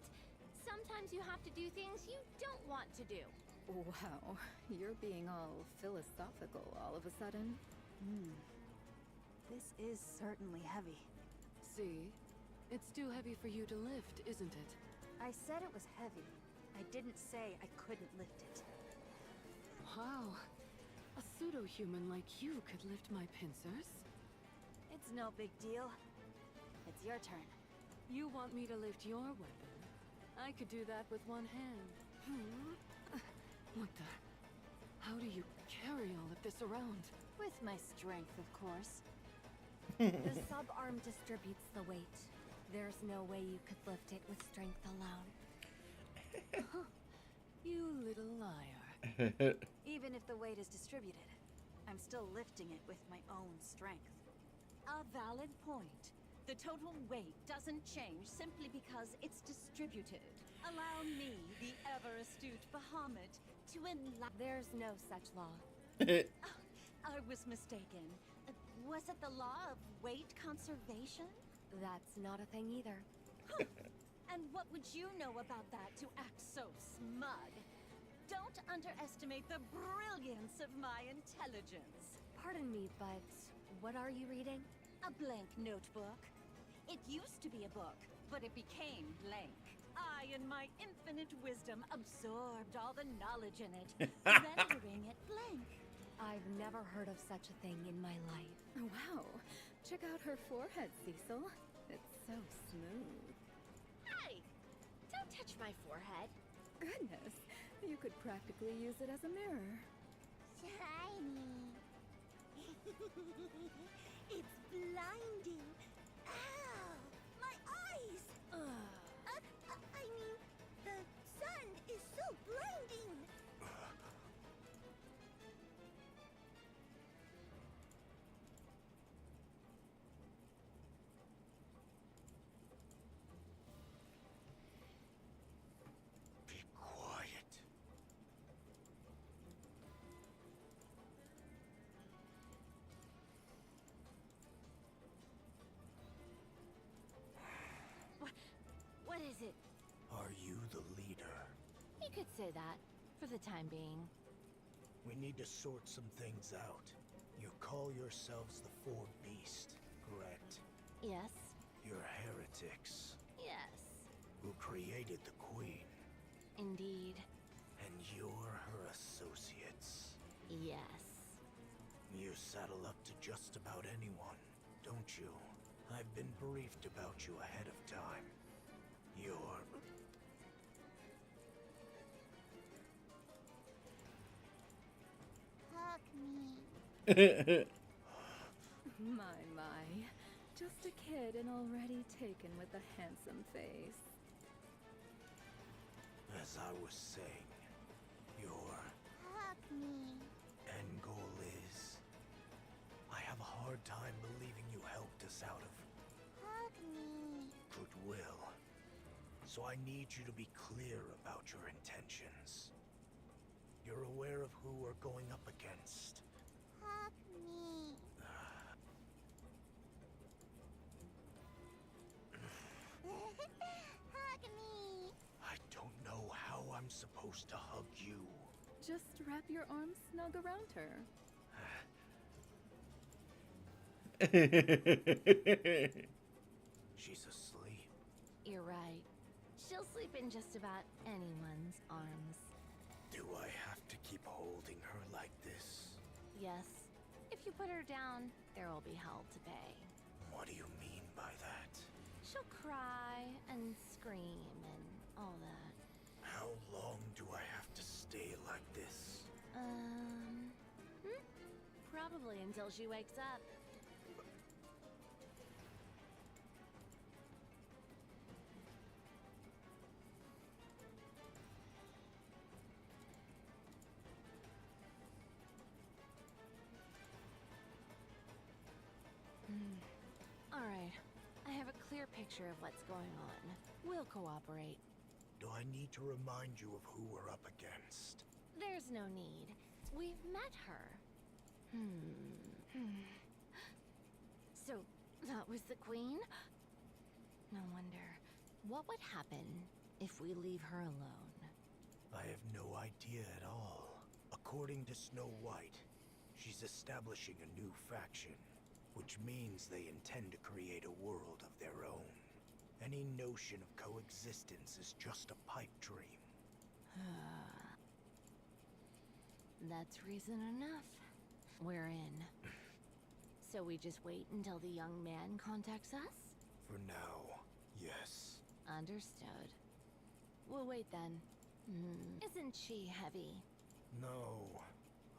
Sometimes you have to do things you don't want to do. Wow, you're being all philosophical all of a sudden. This is certainly heavy. See? It's too heavy for you to lift, isn't it? I said it was heavy. I didn't say I couldn't lift it. Wow. A pseudo-human like you could lift my pincers? It's no big deal. It's your turn. You want me to lift your weapon? I could do that with one hand. What the? How do you carry all of this around? With my strength, of course. The sub-arm distributes the weight. There's no way you could lift it with strength alone. You little liar. Even if the weight is distributed, I'm still lifting it with my own strength. A valid point. The total weight doesn't change simply because it's distributed. Allow me, the ever-astute Bahamut, to There's no such law. I was mistaken. Was it the law of weight conservation? That's not a thing either. And what would you know about that to act so smug? Don't underestimate the brilliance of my intelligence. Pardon me, but what are you reading? A blank notebook. It used to be a book, but it became blank. I, in my infinite wisdom, absorbed all the knowledge in it, rendering it blank. I've never heard of such a thing in my life. Wow. Check out her forehead, Cecil. It's so smooth. Hey! Don't touch my forehead. Goodness. You could practically use it as a mirror. Shiny. It's blinding. Ow! My eyes! I mean, the sun is so blinding. Be quiet. What is it? Are you the leader? You could say that, for the time being. We need to sort some things out. You call yourselves the Four Beasts, correct? Yes. You're heretics Yes. who created the Queen, Indeed. and you're her associates. Yes. You saddle up to just about anyone, don't you? I've been briefed about you ahead of time. You're... Hug me. My. Just a kid and already taken with a handsome face. As I was saying, your Hug me. end goal is... I have a hard time believing you helped us out of Hug me. goodwill. So I need you to be clear about your intentions. You're aware of who we're going up against. Hug me. Hug me. I don't know how I'm supposed to hug you. Just wrap your arms snug around her. She's asleep. You're right. She'll sleep in just about anyone's arms. Do I have to keep holding her like this? Yes. If you put her down, there will be hell to pay. What do you mean by that? She'll cry and scream and all that. How long do I have to stay like this? Probably until she wakes up. All right. I have a clear picture of what's going on. We'll cooperate. Do I need to remind you of who we're up against? There's no need. We've met her. So, that was the queen? No wonder. What would happen if we leave her alone? I have no idea at all. According to Snow White, she's establishing a new faction, which means they intend to create a world of their own. Any notion of coexistence is just a pipe dream. That's reason enough. We're in. So we just wait until the young man contacts us? For now, yes. Understood. We'll wait then. Isn't she heavy? No,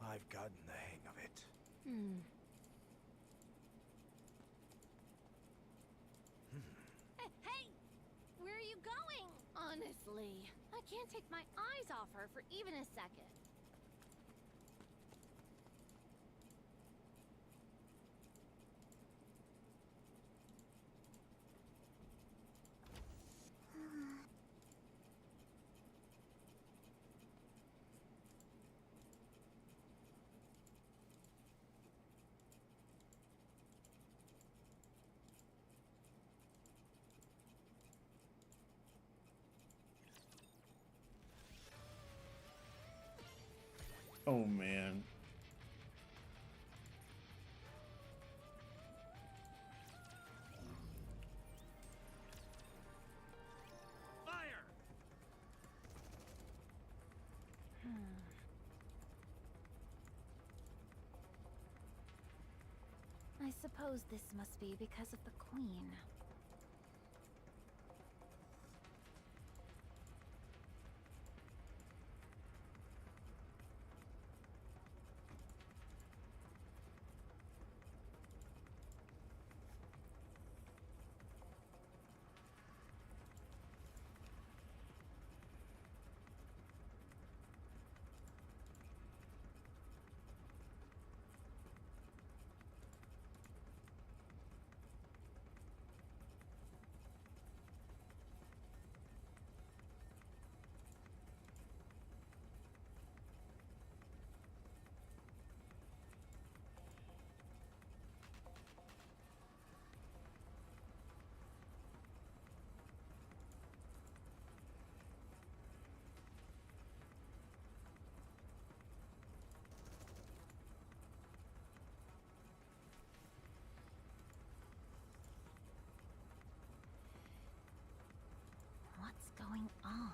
I've gotten the hang of it. Hey! Where are you going? Honestly, I can't take my eyes off her for even a second. Oh man. Fire! I suppose this must be because of the queen. What's going on?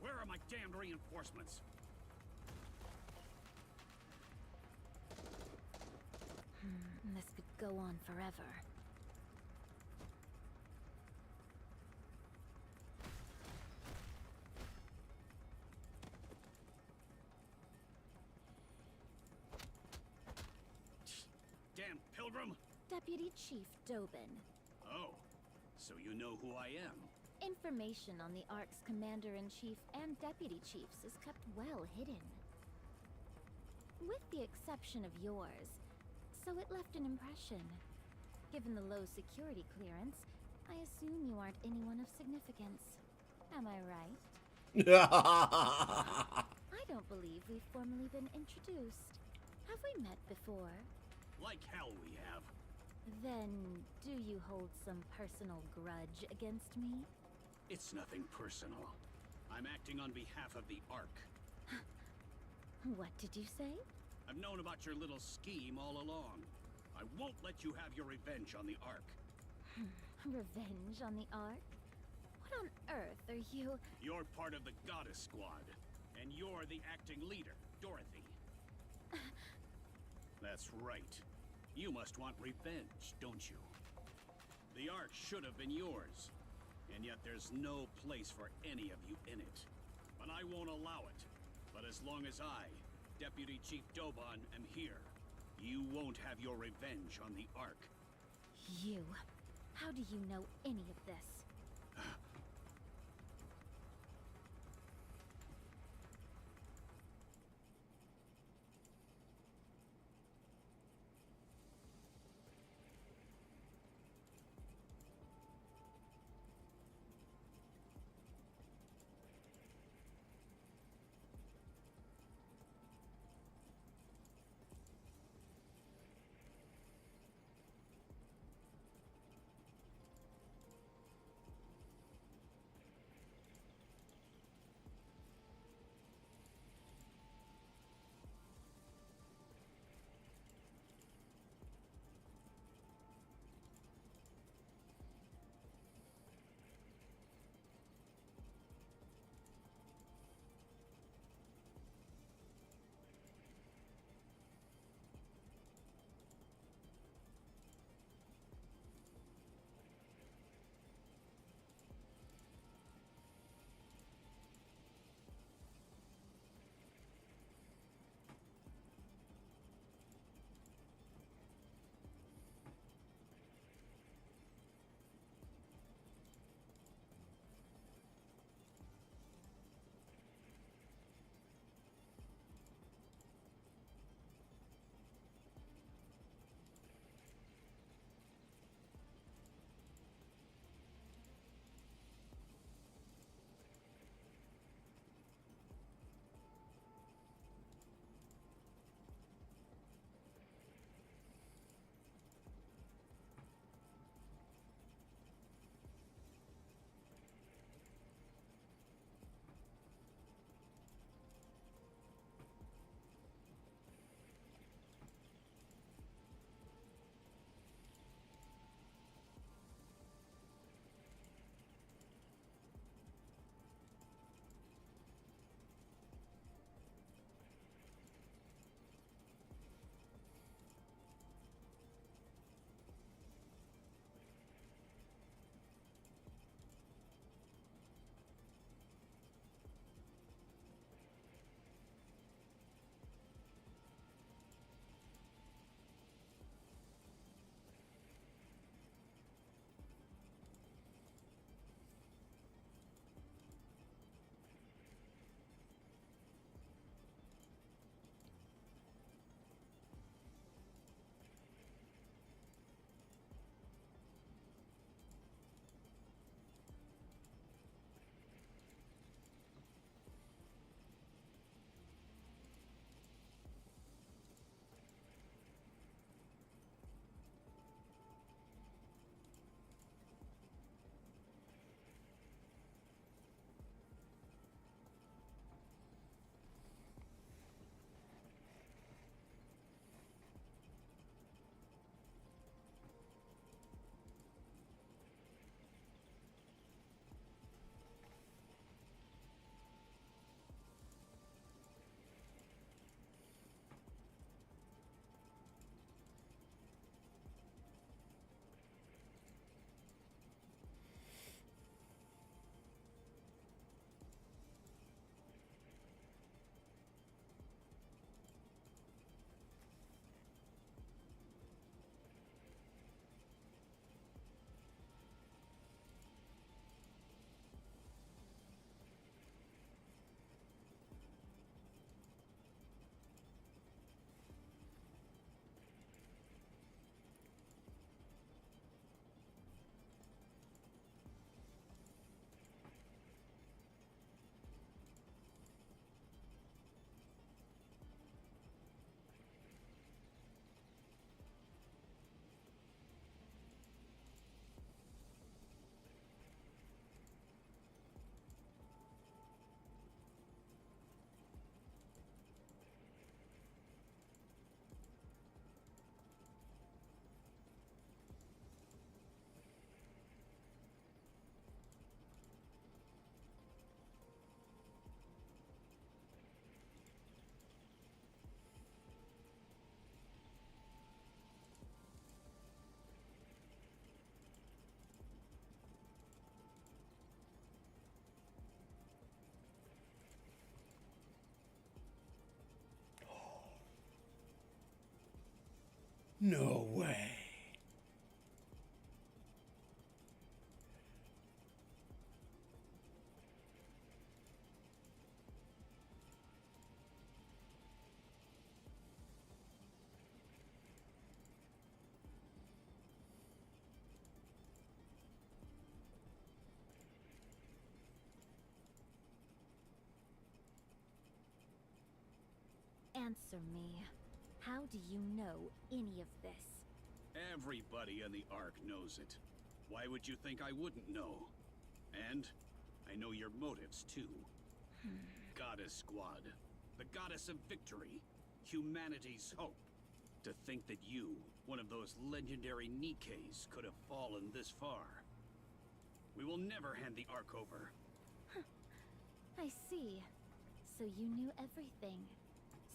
Where are my damned reinforcements? This could go on forever. Damn pilgrim! Deputy Chief Dobin. Oh, so you know who I am? Information on the Ark's Commander-in-Chief and Deputy Chiefs is kept well hidden. With the exception of yours, so it left an impression. Given the low security clearance, I assume you aren't anyone of significance. Am I right? I don't believe we've formally been introduced. Have we met before? Like hell we have. Then, do you hold some personal grudge against me? It's nothing personal. I'm acting on behalf of the Ark. What did you say? I've known about your little scheme all along. I won't let you have your revenge on the Ark. Revenge on the Ark? What on earth are you? You're part of the Goddess Squad, and you're the acting leader, Dorothy. That's right. You must want revenge, don't you? The Ark should have been yours, and yet there's no place for any of you in it. But I won't allow it. But as long as I, Deputy Chief Dobon, am here, you won't have your revenge on the Ark. You? How do you know any of this? No way. Answer me. How do you know any of this? Everybody in the Ark knows it. Why would you think I wouldn't know? And I know your motives, too. Goddess Squad. The goddess of victory. Humanity's hope. To think that you, one of those legendary Nikkes, could have fallen this far. We will never hand the Ark over. I see. So you knew everything.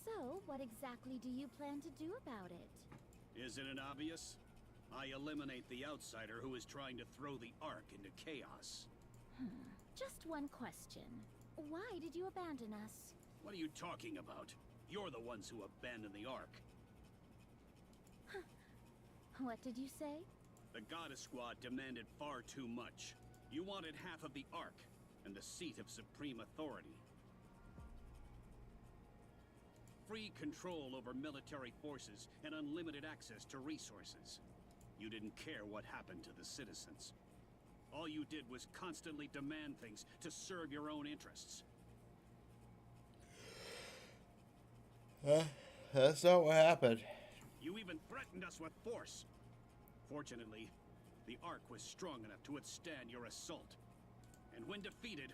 So, what exactly do you plan to do about it? Isn't it obvious? I eliminate the outsider who is trying to throw the Ark into chaos. Just one question. Why did you abandon us? What are you talking about? You're the ones who abandoned the Ark. What did you say? The Goddess Squad demanded far too much. You wanted half of the Ark, and the seat of supreme authority. Free control over military forces and unlimited access to resources. You didn't care what happened to the citizens. All you did was constantly demand things to serve your own interests. That's not what happened. You even threatened us with force. Fortunately, the Ark was strong enough to withstand your assault. And when defeated,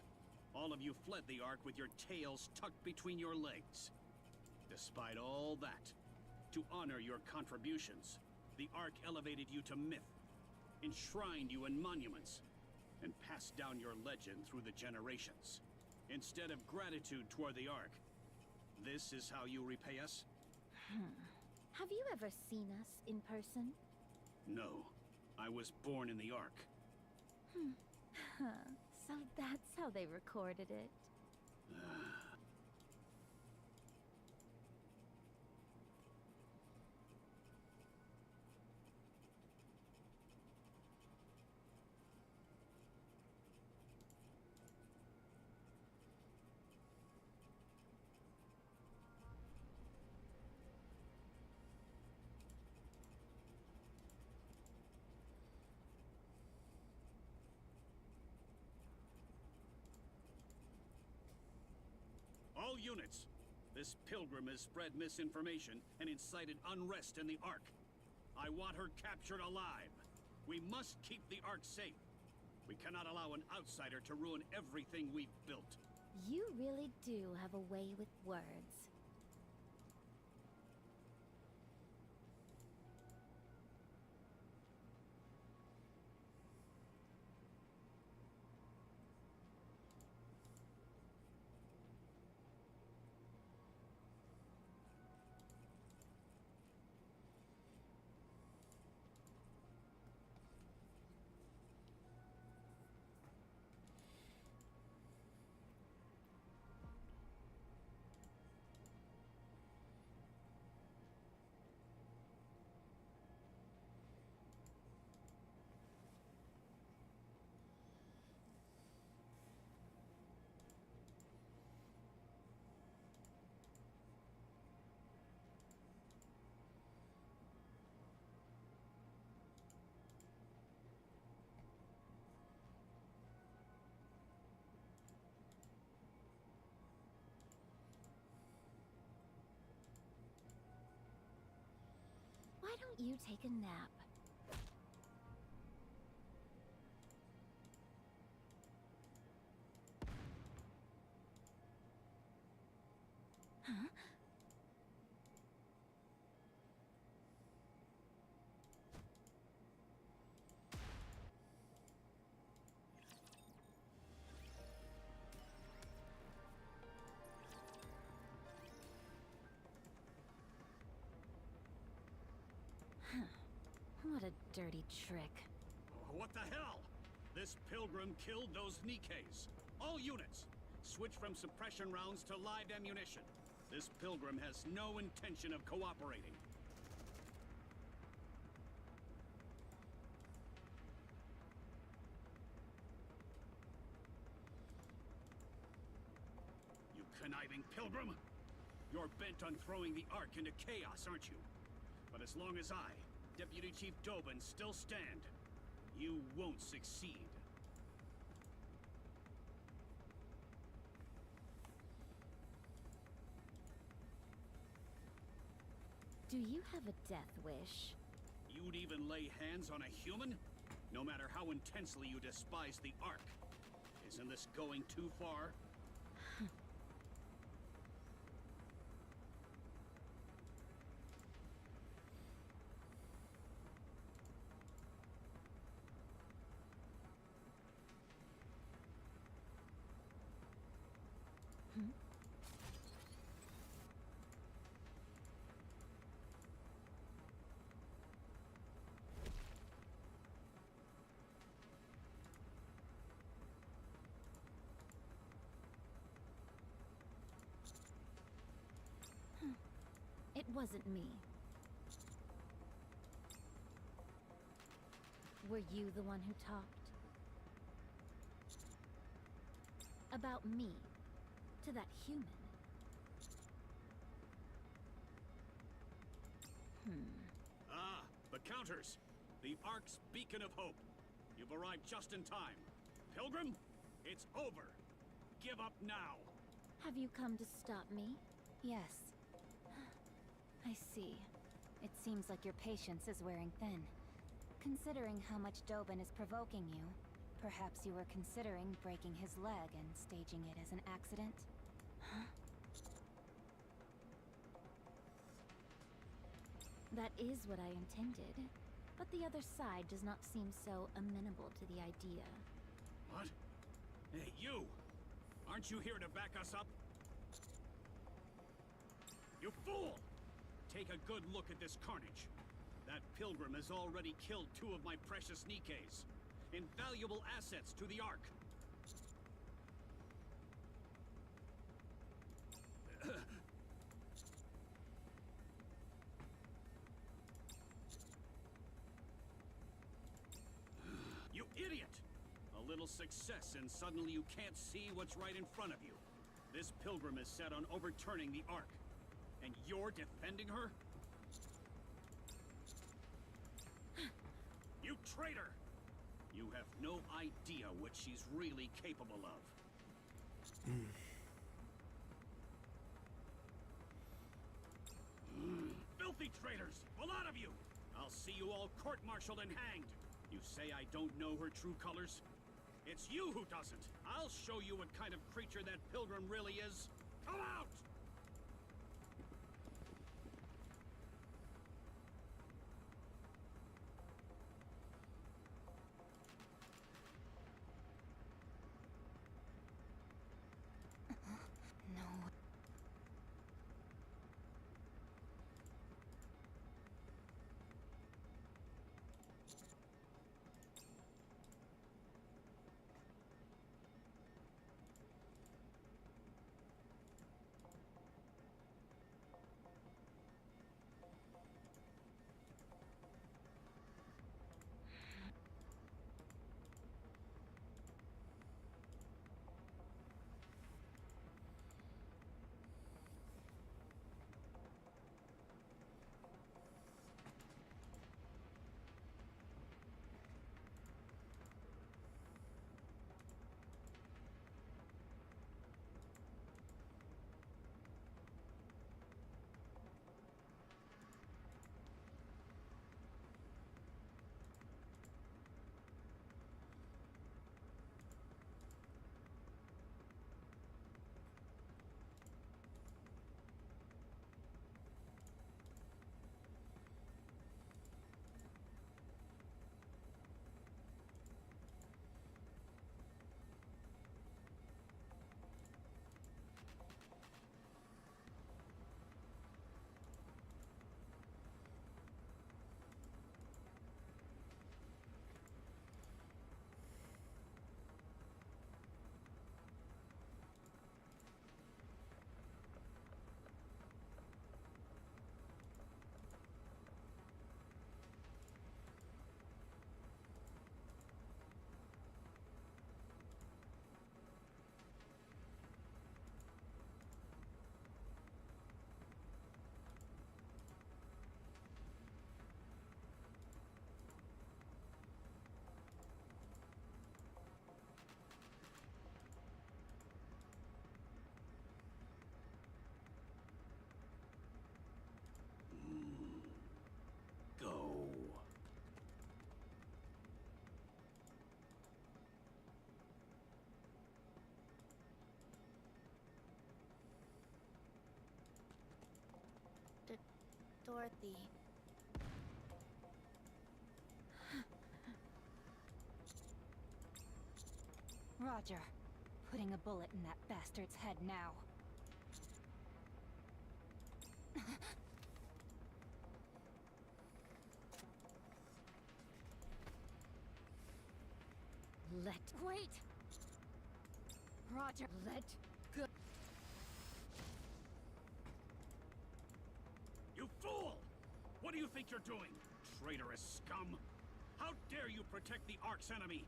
all of you fled the Ark with your tails tucked between your legs. Despite all that, to honor your contributions, the Ark elevated you to myth, enshrined you in monuments, and passed down your legend through the generations. Instead of gratitude toward the Ark, this is how you repay us? Have you ever seen us in person? No. I was born in the Ark. So that's how they recorded it. All units! This pilgrim has spread misinformation and incited unrest in the Ark. I want her captured alive. We must keep the Ark safe. We cannot allow an outsider to ruin everything we've built. You really do have a way with words. Why don't you take a nap? Huh? What a dirty trick. What the hell? This pilgrim killed those Nikkes. All units, switch from suppression rounds to live ammunition. This pilgrim has no intention of cooperating. conniving pilgrim! You're bent on throwing the Ark into chaos, aren't you? But as long as I, Deputy Chief Dobin, still stand, you won't succeed. Do you have a death wish? You'd even lay hands on a human? No matter how intensely you despise the Ark. Isn't this going too far? It wasn't me. Were you the one who talked? About me? To that human? Ah, the counters! The Ark's beacon of hope. You've arrived just in time. Pilgrim, it's over. Give up now. Have you come to stop me? Yes. I see. It seems like your patience is wearing thin. Considering how much Dobin is provoking you, perhaps you were considering breaking his leg and staging it as an accident? That is what I intended. But the other side does not seem so amenable to the idea. What? Hey, you! Aren't you here to back us up? You fool! Take a good look at this carnage. That pilgrim has already killed 2 of my precious Nikkes. Invaluable assets to the Ark. You idiot! A little success and suddenly you can't see what's right in front of you. This pilgrim is set on overturning the Ark. And you're defending her? You traitor! You have no idea what she's really capable of. Filthy traitors! A lot of you! I'll see you all court-martialed and hanged! You say I don't know her true colors? It's you who doesn't! I'll show you what kind of creature that pilgrim really is! Come out! Dorothy. Roger. Putting a bullet in that bastard's head now. Wait! Roger, let go. You fool! What do you think you're doing, traitorous scum? How dare you protect the Ark's enemy?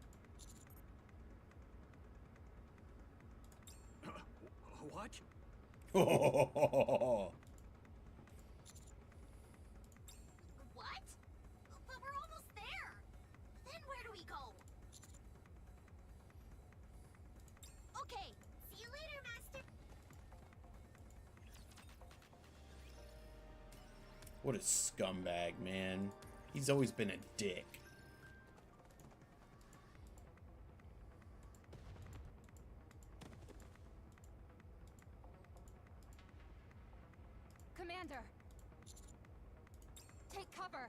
What? What? But we're almost there! Then where do we go? Okay, see you later, Master! What a scumbag, man. He's always been a dick. Commander! Take cover!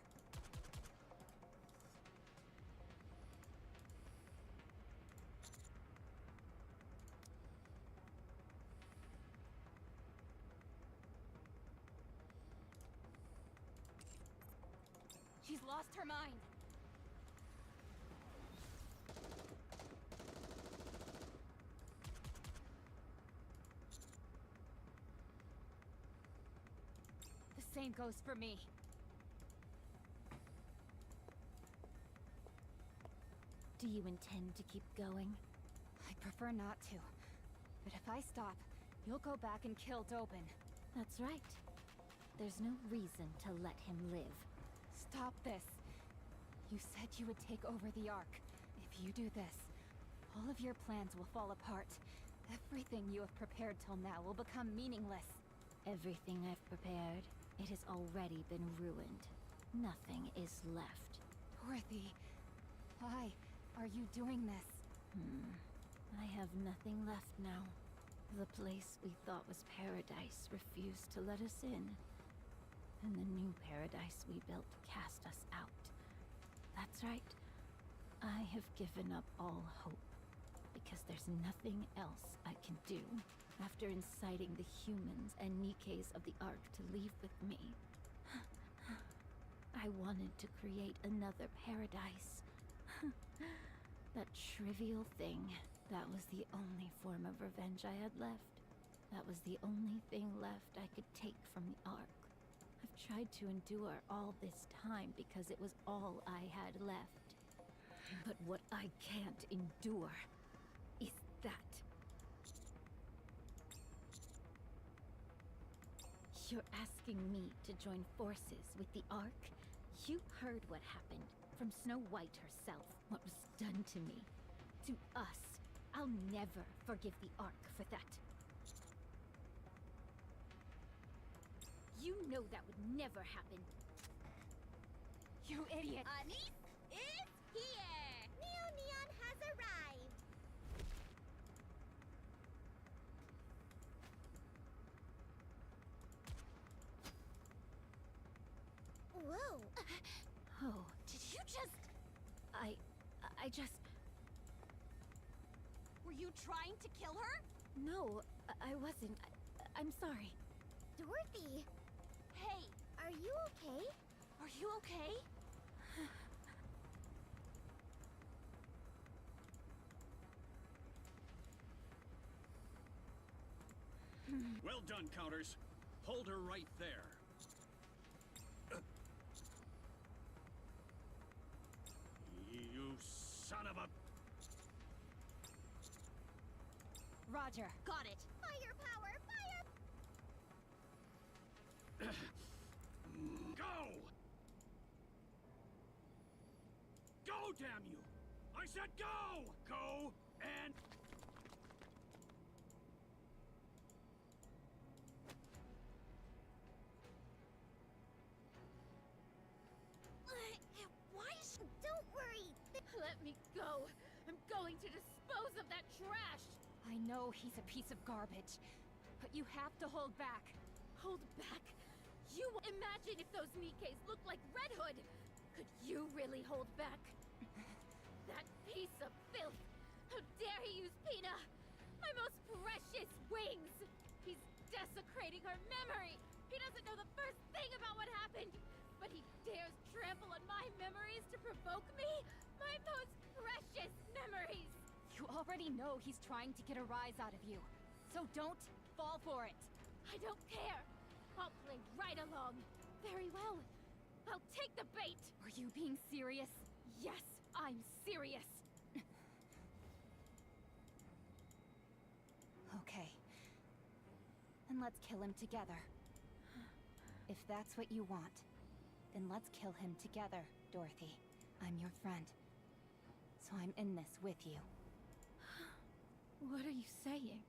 She's lost her mind! The same goes for me. Do you intend to keep going? I prefer not to. But if I stop, you'll go back and kill Dobin. That's right. There's no reason to let him live. Stop this. You said you would take over the Ark. If you do this, all of your plans will fall apart. Everything you have prepared till now will become meaningless. Everything I've prepared, it has already been ruined. Nothing is left. Dorothy, why are you doing this? I have nothing left now. The place we thought was paradise refused to let us in. And the new paradise we built cast us out. That's right. I have given up all hope. Because there's nothing else I can do. After inciting the humans and Nikkes of the Ark to leave with me. I wanted to create another paradise. That trivial thing, that was the only form of revenge I had left. That was the only thing left I could take from the Ark. I've tried to endure all this time because it was all I had left. But what I can't endure is that. You're asking me to join forces with the Ark? You heard what happened from Snow White herself, what was done to me. To us. I'll never forgive the Ark for that. You know that would never happen. You idiot! Anise is here! Neo Neon has arrived! Whoa! Oh, Did you just... I just... Were you trying to kill her? No, I wasn't. I'm sorry. Dorothy! Hey, are you okay? Are you okay? Well done, Counters. Hold her right there. You son of a... Roger. Got it. Firepower! Fire! Go! Go, damn you! I said go! Go and... Why is... Don't worry! Let me go! I'm going to dispose of that trash! I know he's a piece of garbage, but you have to hold back. Hold back? You imagine if those Nikkes looked like Red Hood! Could you really hold back? That piece of filth! How dare he use Pina! My most precious wings! He's desecrating her memory! He doesn't know the first thing about what happened! But he dares trample on my memories to provoke me? My most precious memories! You already know he's trying to get a rise out of you. So don't fall for it. I don't care! I'll play right along. Very well. I'll take the bait! Are you being serious? Yes, I'm serious! Okay. Then let's kill him together. If that's what you want, then let's kill him together, Dorothy. I'm your friend. So I'm in this with you. What are you saying?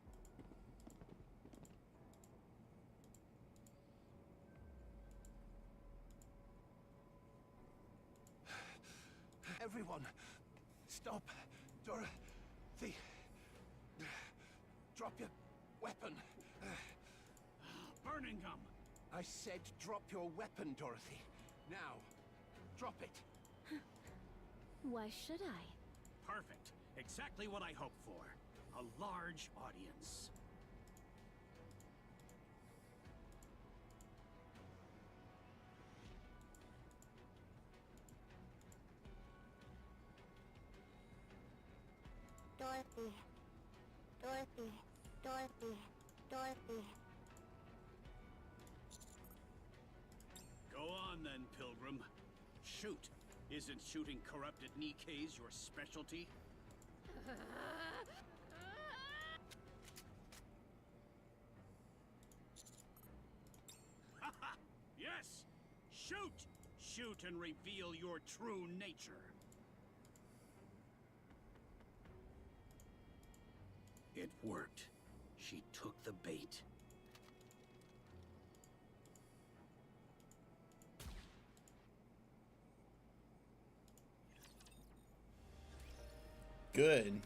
Everyone, stop. Dorothy. Drop your weapon. Burning gum! I said drop your weapon, Dorothy. Now, drop it. Why should I? Perfect. Exactly what I hoped for. A large audience. Dorothy. Dorothy. Dorothy. Dorothy. Go on then, Pilgrim. Shoot. Isn't shooting corrupted Nikkes your specialty? Haha! Yes! Shoot! Shoot and reveal your true nature. It worked. She took the bait. Good.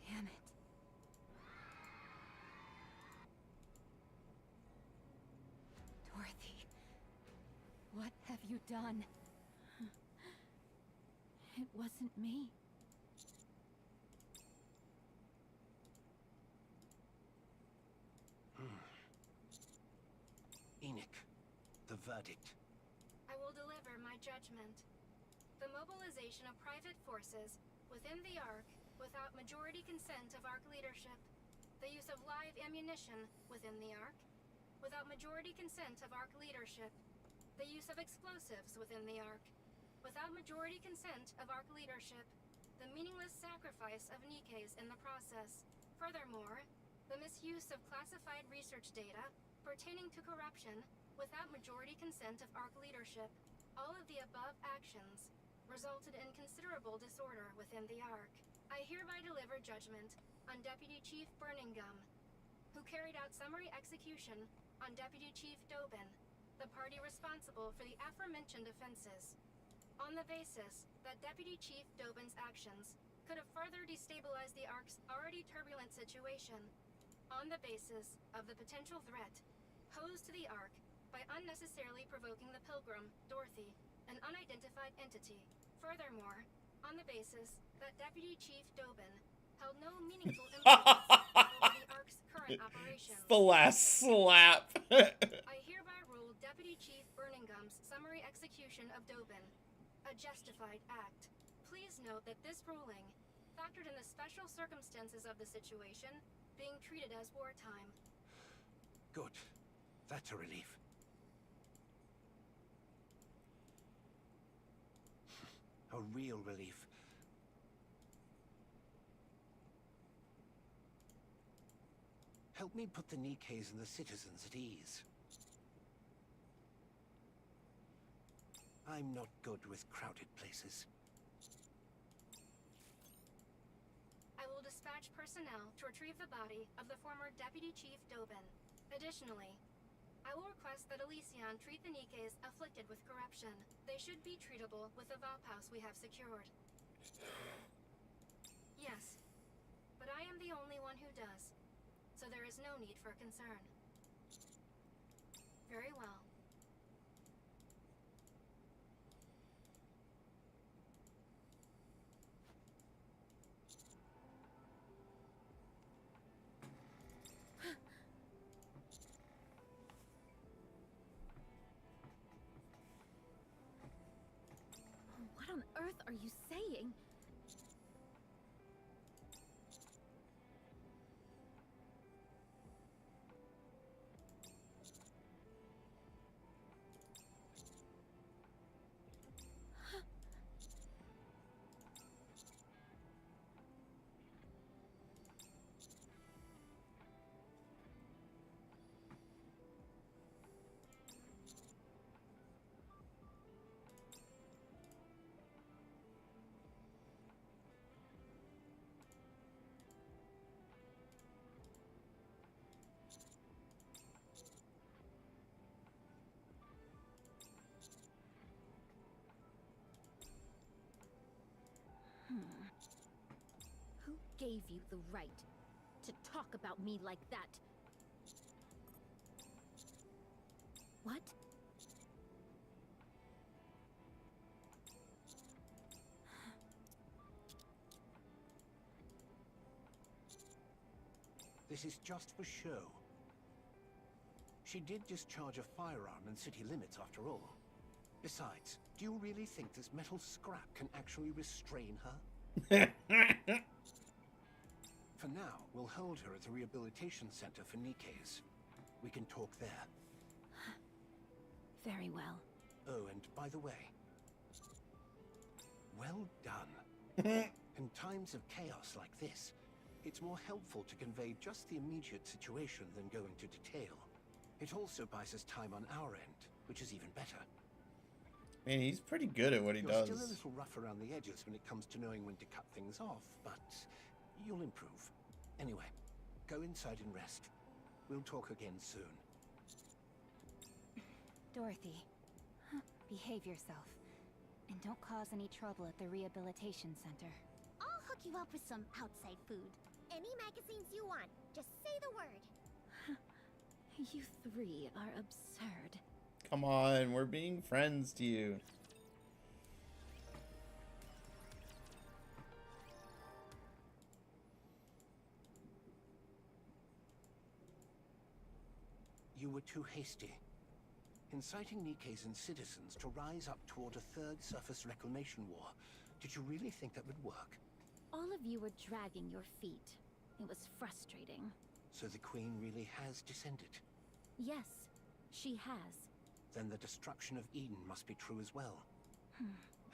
Damn it. Dorothy. What have you done? It wasn't me. Enoch, the verdict. I will deliver my judgment. The mobilization of private forces within the Ark without majority consent of Ark leadership. The use of live ammunition within the Ark without majority consent of Ark leadership. The use of explosives within the Ark without majority consent of Ark leadership. The meaningless sacrifice of Nikkes in the process. Furthermore, the misuse of classified research data pertaining to corruption without majority consent of Ark leadership. All of the above actions resulted in considerable disorder within the Ark. I hereby deliver judgment on Deputy Chief Burningham, who carried out summary execution on Deputy Chief Dobin, the party responsible for the aforementioned offenses, on the basis that Deputy Chief Dobin's actions could have further destabilized the Ark's already turbulent situation, on the basis of the potential threat posed to the Ark by unnecessarily provoking the Pilgrim, Dorothy, an unidentified entity. Furthermore, on the basis that Deputy Chief Dobin held no meaningful influence over the Ark's current operations. The last slap. I hereby rule Deputy Chief Burningham's summary execution of Dobin a justified act. Please note that this ruling factored in the special circumstances of the situation being treated as wartime. Good. That's a relief. A real relief. Help me put the Nikkes and the citizens at ease. I'm not good with crowded places. I will dispatch personnel to retrieve the body of the former Deputy Chief Dobin. Additionally, I will request that Elysion treat the Nikkes afflicted with corruption. They should be treatable with the Vop house we have secured. Yes, but I am the only one who does, so there is no need for concern. Very well. What on earth are you saying? Who gave you the right to talk about me like that? What? This is just for show. She did discharge a firearm in city limits after all. Besides, do you really think this metal scrap can actually restrain her? For now, we'll hold her at the rehabilitation center for Nikke's. We can talk there. Very well. Oh, and by the way, well done. In times of chaos like this, it's more helpful to convey just the immediate situation than go into detail. It also buys us time on our end, which is even better. Man, he's pretty good at what he You're does. still a little rough around the edges when it comes to knowing when to cut things off, but you'll improve. Anyway, go inside and rest. We'll talk again soon. Dorothy, behave yourself. And don't cause any trouble at the rehabilitation center. I'll hook you up with some outside food. Any magazines you want. Just say the word. You three are absurd. Come on, we're being friends to you. You were too hasty. Inciting Nikke's and citizens to rise up toward a third surface reclamation war. Did you really think that would work? All of you were dragging your feet. It was frustrating. So the Queen really has descended? Yes, she has. Then the destruction of Eden must be true as well.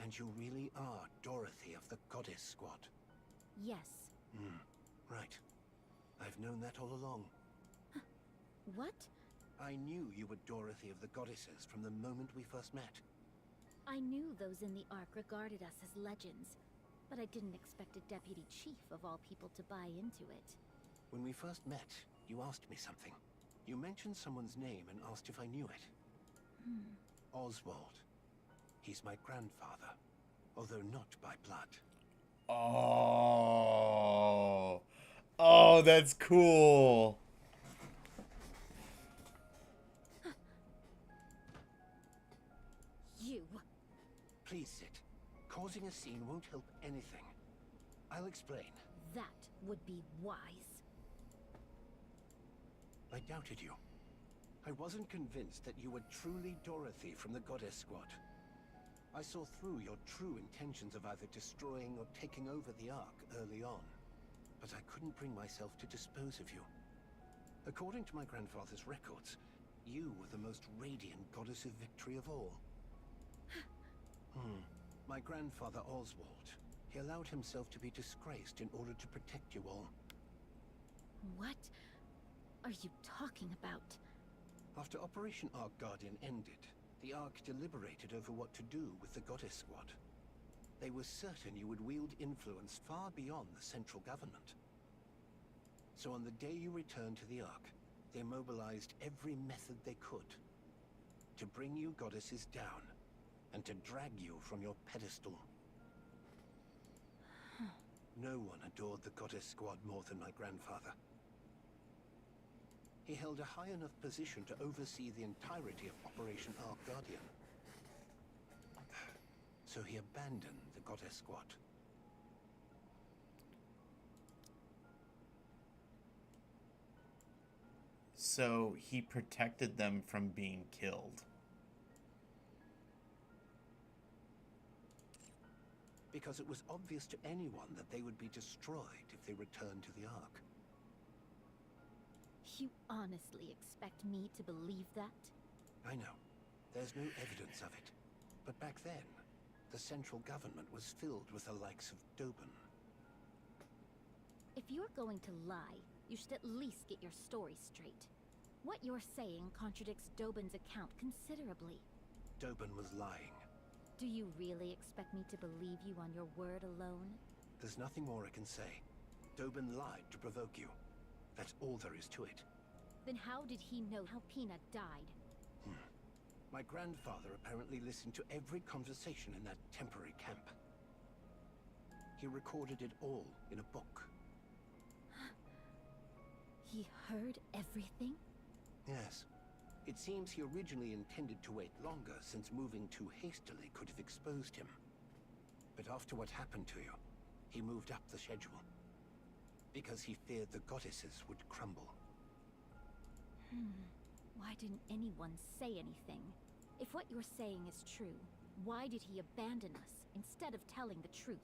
And you really are Dorothy of the Goddess Squad? Yes. Right. I've known that all along. What? I knew you were Dorothy of the Goddesses from the moment we first met. I knew those in the Ark regarded us as legends, but I didn't expect a deputy chief of all people to buy into it. When we first met, you asked me something. You mentioned someone's name and asked if I knew it. Oswald. He's my grandfather, although not by blood. Oh. Oh, that's cool. You. Please sit. Causing a scene won't help anything. I'll explain. That would be wise. I doubted you. I wasn't convinced that you were truly Dorothy from the Goddess Squad. I saw through your true intentions of either destroying or taking over the Ark early on. But I couldn't bring myself to dispose of you. According to my grandfather's records, you were the most radiant goddess of victory of all. My grandfather Oswald, he allowed himself to be disgraced in order to protect you all. What are you talking about? After Operation Ark Guardian ended, the Ark deliberated over what to do with the Goddess Squad. They were certain you would wield influence far beyond the central government. So on the day you returned to the Ark, they mobilized every method they could to bring you goddesses down and to drag you from your pedestal. No one adored the Goddess Squad more than my grandfather. He held a high enough position to oversee the entirety of Operation Ark Guardian. So he abandoned the Goddess Squad. So he protected them from being killed. Because it was obvious to anyone that they would be destroyed if they returned to the Ark. You honestly expect me to believe that? I know. There's no evidence of it. But back then, the central government was filled with the likes of Dobin. If you're going to lie, you should at least get your story straight. What you're saying contradicts Dobin's account considerably. Dobin was lying. Do you really expect me to believe you on your word alone? There's nothing more I can say. Dobin lied to provoke you. That's all there is to it. Then how did he know how Peanut died? My grandfather apparently listened to every conversation in that temporary camp. He recorded it all in a book. He heard everything? Yes. It seems he originally intended to wait longer, since moving too hastily could have exposed him. But after what happened to you, he moved up the schedule. Because he feared the goddesses would crumble. Why didn't anyone say anything? If what you're saying is true, why did he abandon us instead of telling the truth?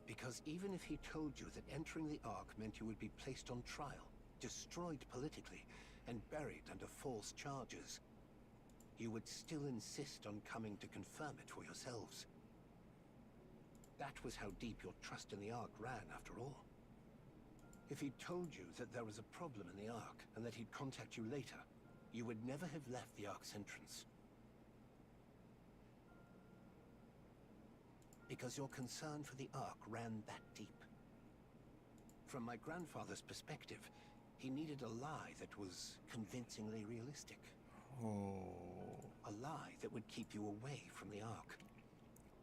Because even if he told you that entering the Ark meant you would be placed on trial, destroyed politically, and buried under false charges, you would still insist on coming to confirm it for yourselves. That was how deep your trust in the Ark ran, after all. If he'd told you that there was a problem in the Ark, and that he'd contact you later, you would never have left the Ark's entrance. Because your concern for the Ark ran that deep. From my grandfather's perspective, he needed a lie that was convincingly realistic. Oh. A lie that would keep you away from the Ark.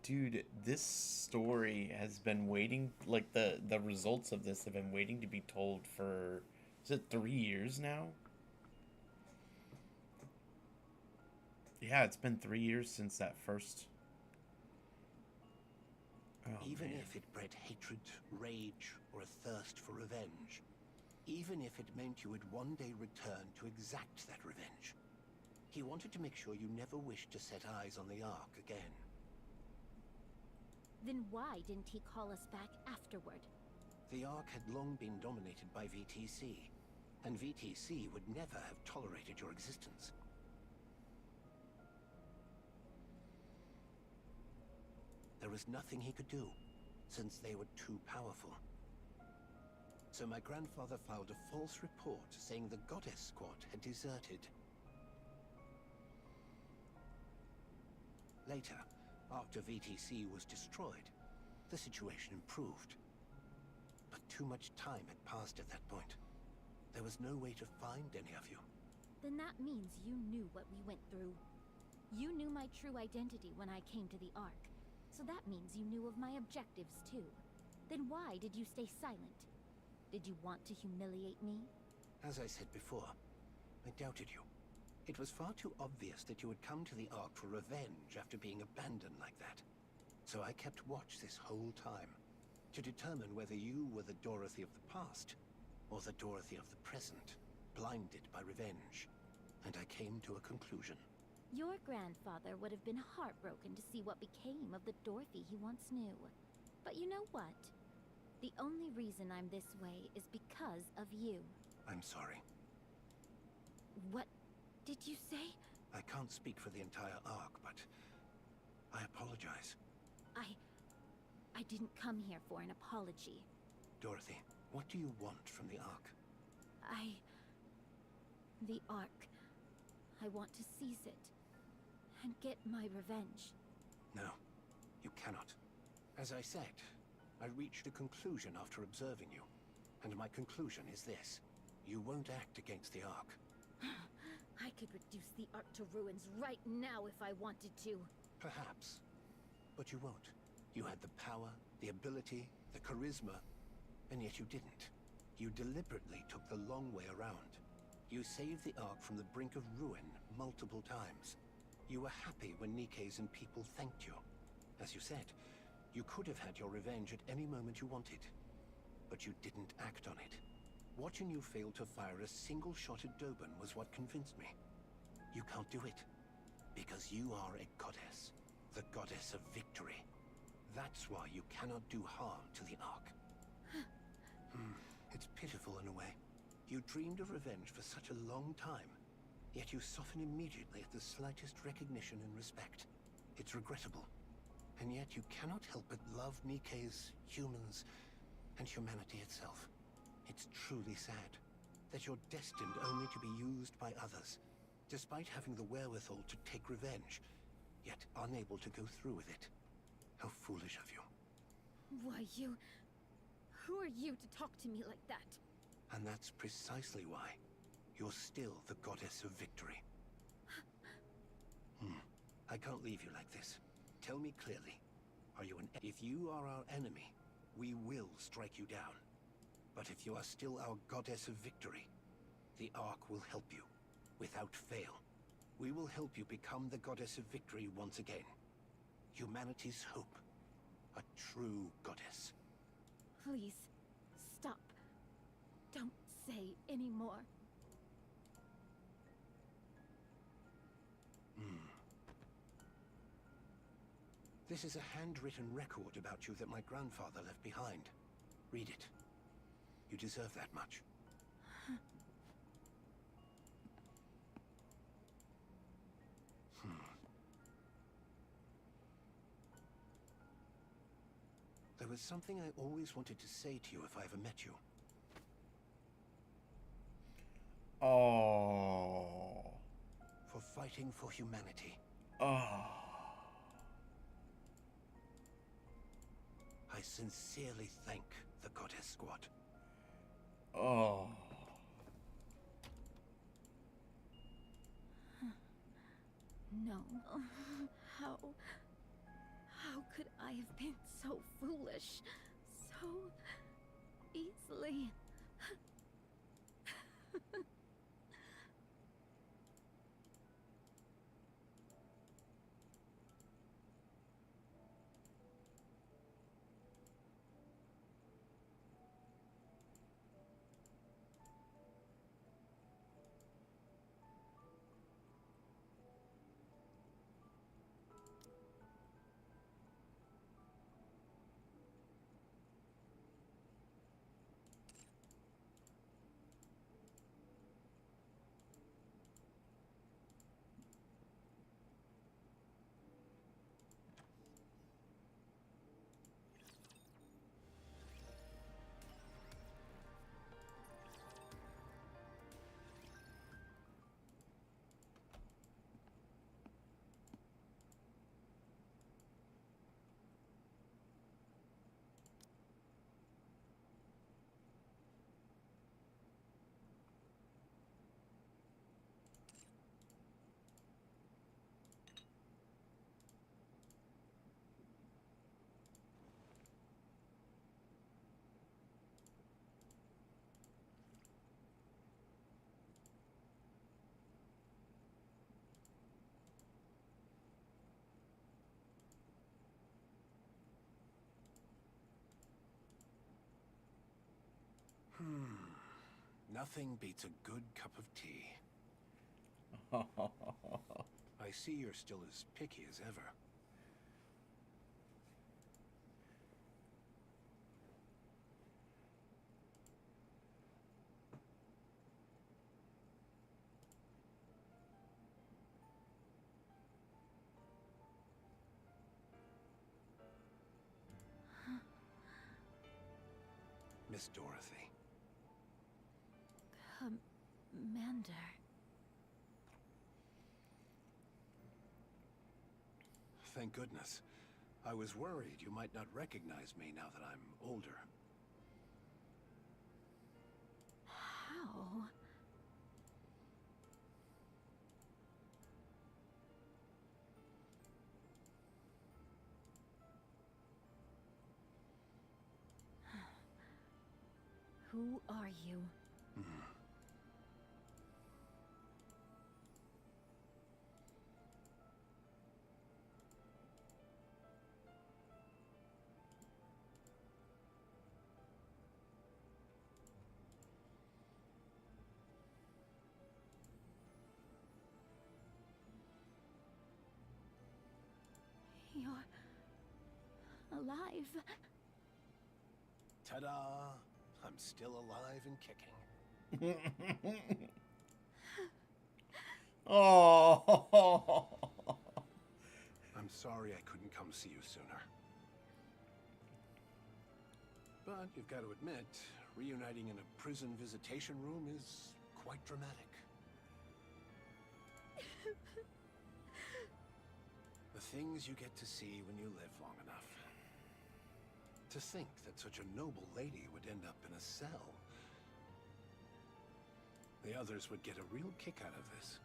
Dude, this story has been waiting, like the results of this have been waiting to be told for, is it 3 years now? Yeah, it's been 3 years since that first. Oh, even man. if it bred hatred, rage, or a thirst for revenge. Even if it meant you would one day return to exact that revenge. He wanted to make sure you never wished to set eyes on the Ark again. Then why didn't he call us back afterward? The Ark had long been dominated by VTC, and VTC would never have tolerated your existence. There was nothing he could do, since they were too powerful. So my grandfather filed a false report saying the Goddess Squad had deserted. Later, after VTC was destroyed, the situation improved. But too much time had passed at that point. There was no way to find any of you. Then that means you knew what we went through. You knew my true identity when I came to the Ark. So that means you knew of my objectives too. Then why did you stay silent? Did you want to humiliate me? As I said before, I doubted you. It was far too obvious that you had come to the Ark for revenge after being abandoned like that. So I kept watch this whole time, to determine whether you were the Dorothy of the past, or the Dorothy of the present, blinded by revenge. And I came to a conclusion. Your grandfather would have been heartbroken to see what became of the Dorothy he once knew. But you know what? The only reason I'm this way is because of you. I'm sorry. What did you say? I can't speak for the entire Ark, but I apologize. I didn't come here for an apology. Dorothy, what do you want from the Ark? The Ark. I want to seize it. And get my revenge. No, you cannot. As I said, I reached a conclusion after observing you. And my conclusion is this. You won't act against the Ark. I could reduce the Ark to ruins right now if I wanted to. Perhaps. But you won't. You had the power, the ability, the charisma, And yet you didn't. You deliberately took the long way around. You saved the Ark from the brink of ruin multiple times. You were happy when Nikke's and people thanked you. As you said, you could have had your revenge at any moment you wanted. But you didn't act on it. Watching you fail to fire a single shot at Doben was what convinced me. You can't do it. Because you are a goddess. The goddess of victory. That's why you cannot do harm to the Ark. It's pitiful in a way. You dreamed of revenge for such a long time, yet you soften immediately at the slightest recognition and respect. It's regrettable. And yet you cannot help but love Nikke's, humans, and humanity itself. It's truly sad that you're destined only to be used by others, despite having the wherewithal to take revenge, yet unable to go through with it. How foolish of you. Why, you... Who are you to talk to me like that? And that's precisely why you're still the goddess of victory. I can't leave you like this. Tell me clearly, are you an... If you are our enemy, we will strike you down. But if you are still our goddess of victory, the Ark will help you, without fail. We will help you become the goddess of victory once again. Humanity's hope. A true goddess. Please, stop. Don't say any more. This is a handwritten record about you that my grandfather left behind. Read it. You deserve that much. There was something I always wanted to say to you if I ever met you. Oh. For fighting for humanity. Oh. I sincerely thank the Goddess Squad. Oh. No. How could I have been so foolish? So easily. Nothing beats a good cup of tea. I see you're still as picky as ever. Miss Dorothy. Commander. Thank goodness. I was worried you might not recognize me now that I'm older. How? Who are you? You're alive. Ta-da! I'm still alive and kicking. Oh. I'm sorry I couldn't come see you sooner. But you've got to admit, reuniting in a prison visitation room is quite dramatic. The things you get to see when you live long enough. To think that such a noble lady would end up in a cell. The others would get a real kick out of this.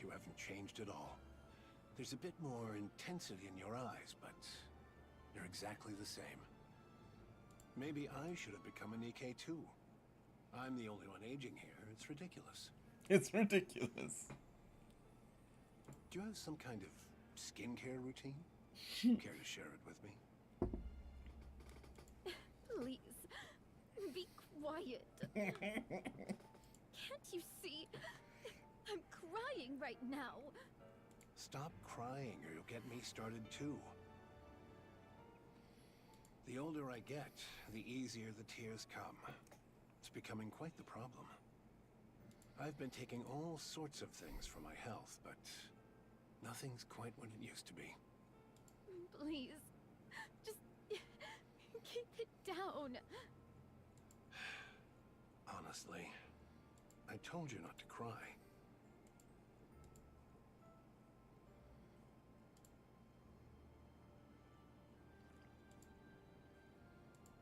You haven't changed at all. There's a bit more intensity in your eyes, but you're exactly the same. Maybe I should have become a Nikke too. I'm the only one aging here. It's ridiculous. It's ridiculous. Do you have some kind of skincare routine? Care to share it with me? Please, be quiet. Can't you see? I'm crying right now. Stop crying or you'll get me started too. The older I get, the easier the tears come. It's becoming quite the problem. I've been taking all sorts of things for my health, but nothing's quite what it used to be. Please, just keep it down. Honestly, I told you not to cry.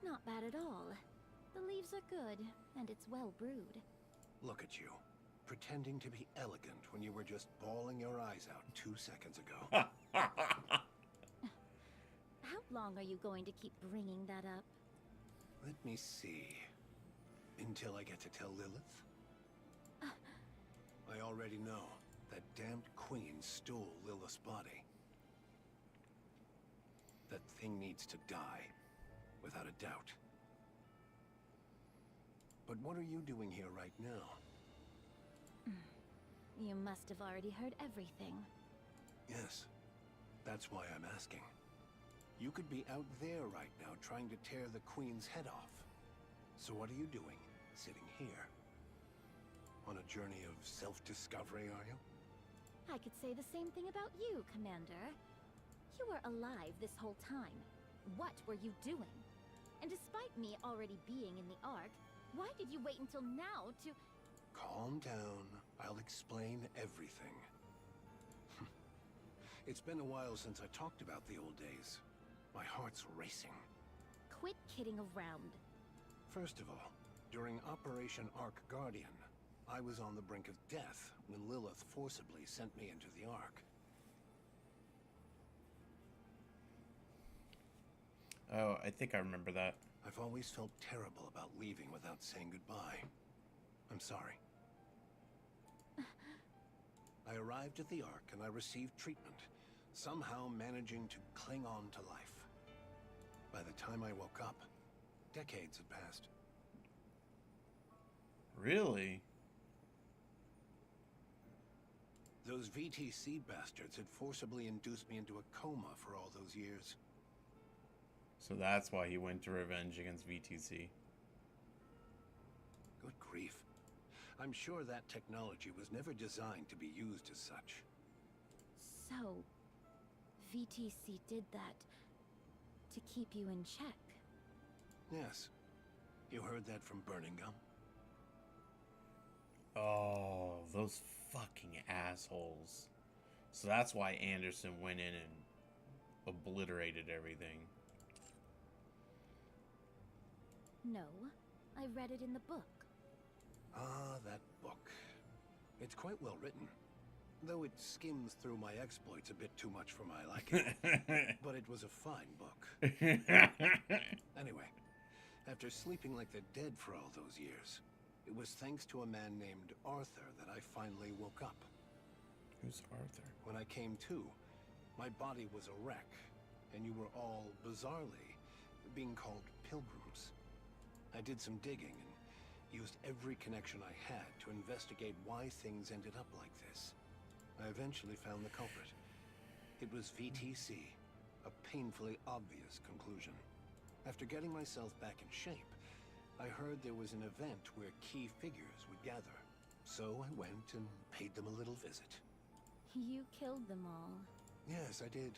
Not bad at all. The leaves are good, and it's well brewed. Look at you, pretending to be elegant when you were just bawling your eyes out 2 seconds ago. How long are you going to keep bringing that up? Let me see. Until I get to tell Lilith? I already know. That damned queen stole Lilith's body. That thing needs to die, without a doubt. But what are you doing here right now? You must have already heard everything. Yes, that's why I'm asking. You could be out there right now trying to tear the queen's head off. So what are you doing, sitting here? On a journey of self-discovery, are you? I could say the same thing about you, Commander. You were alive this whole time. What were you doing? And despite me already being in the Ark, why did you wait until now to... Calm down. I'll explain everything. It's been a while since I talked about the old days. My heart's racing. Quit kidding around. First of all, during Operation Ark Guardian, I was on the brink of death when Lilith forcibly sent me into the Ark. Oh, I think I remember that. I've always felt terrible about leaving without saying goodbye. I'm sorry. I arrived at the Ark and I received treatment, somehow managing to cling on to life. By the time I woke up, decades had passed. Really? Those VTC bastards had forcibly induced me into a coma for all those years. So that's why he went to revenge against VTC. Good grief. I'm sure that technology was never designed to be used as such. So, VTC did that to keep you in check? Yes. You heard that from Burning Gum? Oh, those fucking assholes. So that's why Anderson went in and obliterated everything. No, I read it in the book. Ah, that book. It's quite well written. though it skims through my exploits a bit too much for my liking. But it was a fine book. Anyway, after sleeping like the dead for all those years, it was thanks to a man named Arthur that I finally woke up. Who's Arthur? When I came to, my body was a wreck, and you were all, bizarrely, being called pilgrims. I did some digging and used every connection I had to investigate why things ended up like this. I eventually found the culprit. It was VTC, a painfully obvious conclusion. After getting myself back in shape, I heard there was an event where key figures would gather. So I went and paid them a little visit. You killed them all. Yes, I did.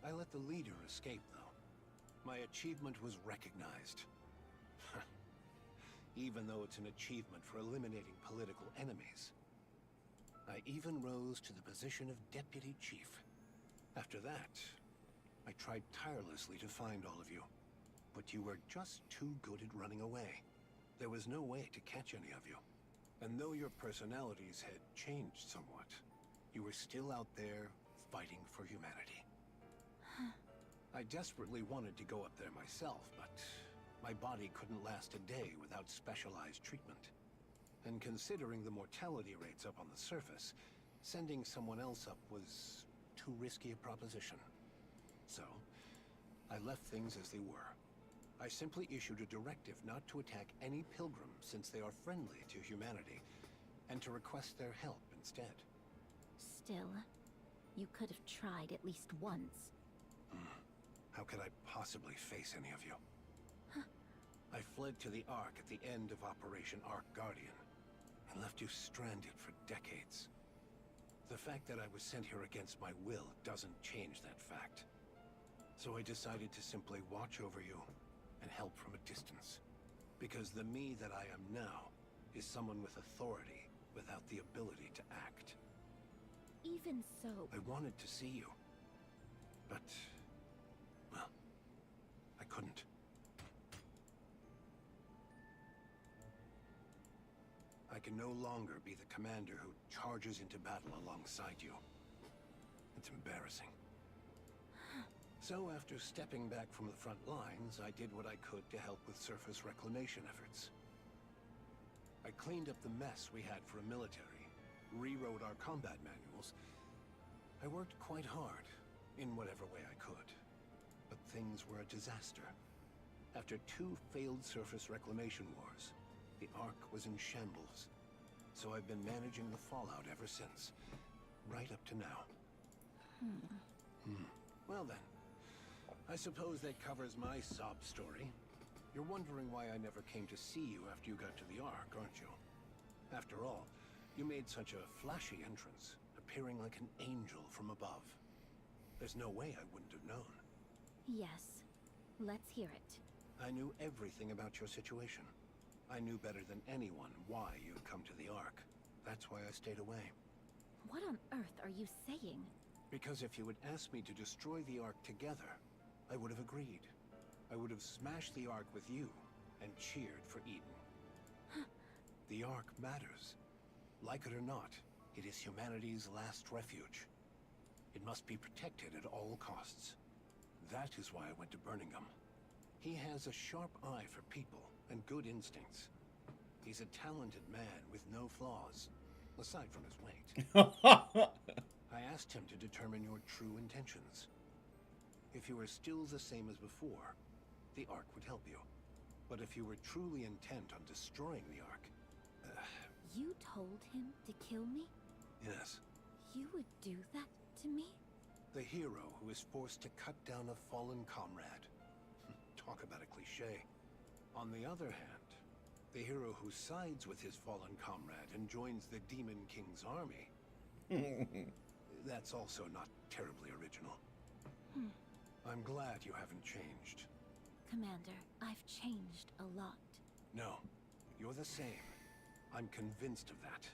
I let the leader escape, though. My achievement was recognized. Even though it's an achievement for eliminating political enemies. I even rose to the position of deputy chief. After that, I tried tirelessly to find all of you. But you were just too good at running away. There was no way to catch any of you. And though your personalities had changed somewhat, you were still out there fighting for humanity. I desperately wanted to go up there myself, but my body couldn't last a day without specialized treatment. And considering the mortality rates up on the surface, sending someone else up was too risky a proposition. So, I left things as they were. I simply issued a directive not to attack any pilgrim since they are friendly to humanity, and to request their help instead. Still, you could have tried at least once. How could I possibly face any of you? I fled to the Ark at the end of Operation Ark Guardian, and left you stranded for decades. The fact that I was sent here against my will doesn't change that fact. So I decided to simply watch over you and help from a distance. Because the me that I am now is someone with authority without the ability to act. Even so... I wanted to see you. But... well, I couldn't. I can no longer be the commander who charges into battle alongside you. It's embarrassing. So after stepping back from the front lines, I did what I could to help with surface reclamation efforts. I cleaned up the mess we had for a military, rewrote our combat manuals. I worked quite hard, in whatever way I could. But things were a disaster. After 2 failed surface reclamation wars, the Ark was in shambles. So I've been managing the fallout ever since, right up to now. Well then, I suppose that covers my sob story. You're wondering why I never came to see you after you got to the Ark, aren't you? After all, you made such a flashy entrance, appearing like an angel from above. There's no way I wouldn't have known. Yes. Let's hear it. I knew everything about your situation. I knew better than anyone why you'd come to the Ark. That's why I stayed away. What on earth are you saying? Because if you had asked me to destroy the Ark together, I would have agreed. I would have smashed the Ark with you and cheered for Eden. The Ark matters. Like it or not, it is humanity's last refuge. It must be protected at all costs. That is why I went to Birmingham. He has a sharp eye for people and good instincts. He's a talented man with no flaws, aside from his weight. I asked him to determine your true intentions. If you were still the same as before, the Ark would help you. But if you were truly intent on destroying the Ark... You told him to kill me? Yes. You would do that to me? The hero who is forced to cut down a fallen comrade. Talk about a cliché. On the other hand, the hero who sides with his fallen comrade and joins the Demon King's army. That's also not terribly original. I'm glad you haven't changed. Commander, I've changed a lot. No, you're the same. I'm convinced of that.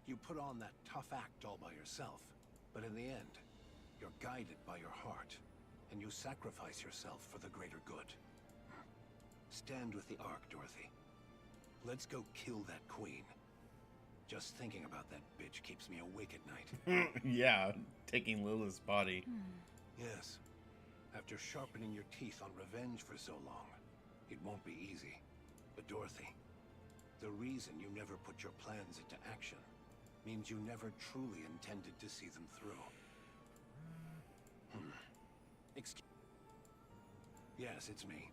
You put on that tough act all by yourself, but in the end, you're guided by your heart, and you sacrifice yourself for the greater good. Stand with the Ark, Dorothy. Let's go kill that queen. Just thinking about that bitch keeps me awake at night. Yeah, taking Lilith's body. Yes. After sharpening your teeth on revenge for so long, it won't be easy. But Dorothy, the reason you never put your plans into action means you never truly intended to see them through. Excuse... Yes, it's me.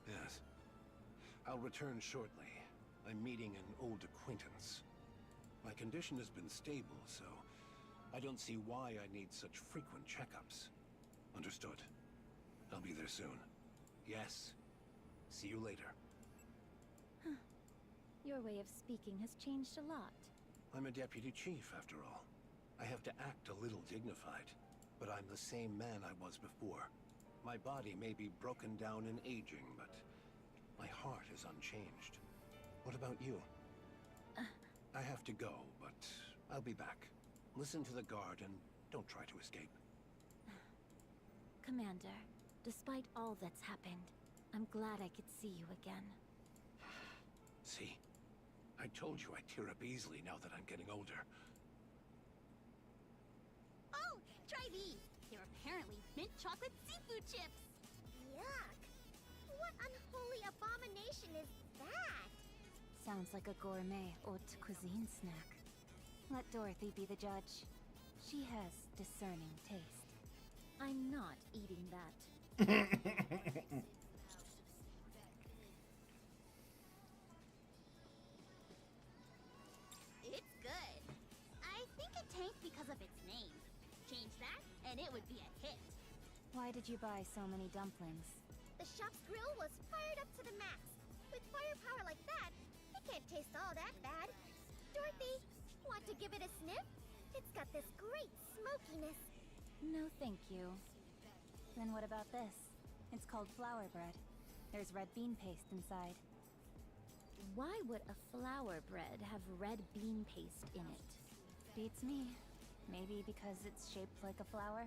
Yes. I'll return shortly. I'm meeting an old acquaintance. My condition has been stable, so I don't see why I need such frequent checkups. Understood. I'll be there soon. Yes. See you later. Your way of speaking has changed a lot. I'm a deputy chief, after all. I have to act a little dignified, but I'm the same man I was before. My body may be broken down and aging, but my heart is unchanged. What about you? I have to go, but I'll be back. Listen to the guard and don't try to escape. Commander, despite all that's happened, I'm glad I could see you again. See? I told you I tear up easily now that I'm getting older. Oh, try these. They're apparently mint chocolate seafood chips. Yuck! What unholy abomination is that? Sounds like a gourmet haute cuisine snack. Let Dorothy be the judge. She has discerning taste. I'm not eating that. It's good. I think it tanked because of its name. Change that, and it would be a hit. Why did you buy so many dumplings? The shop's grill was fired up to the max. With firepower like that, it can't taste all that bad. Dorothy, want to give it a sniff? It's got this great smokiness. No, thank you. Then what about this? It's called flour bread. There's red bean paste inside. Why would a flour bread have red bean paste in it? Beats me. Maybe because it's shaped like a flower?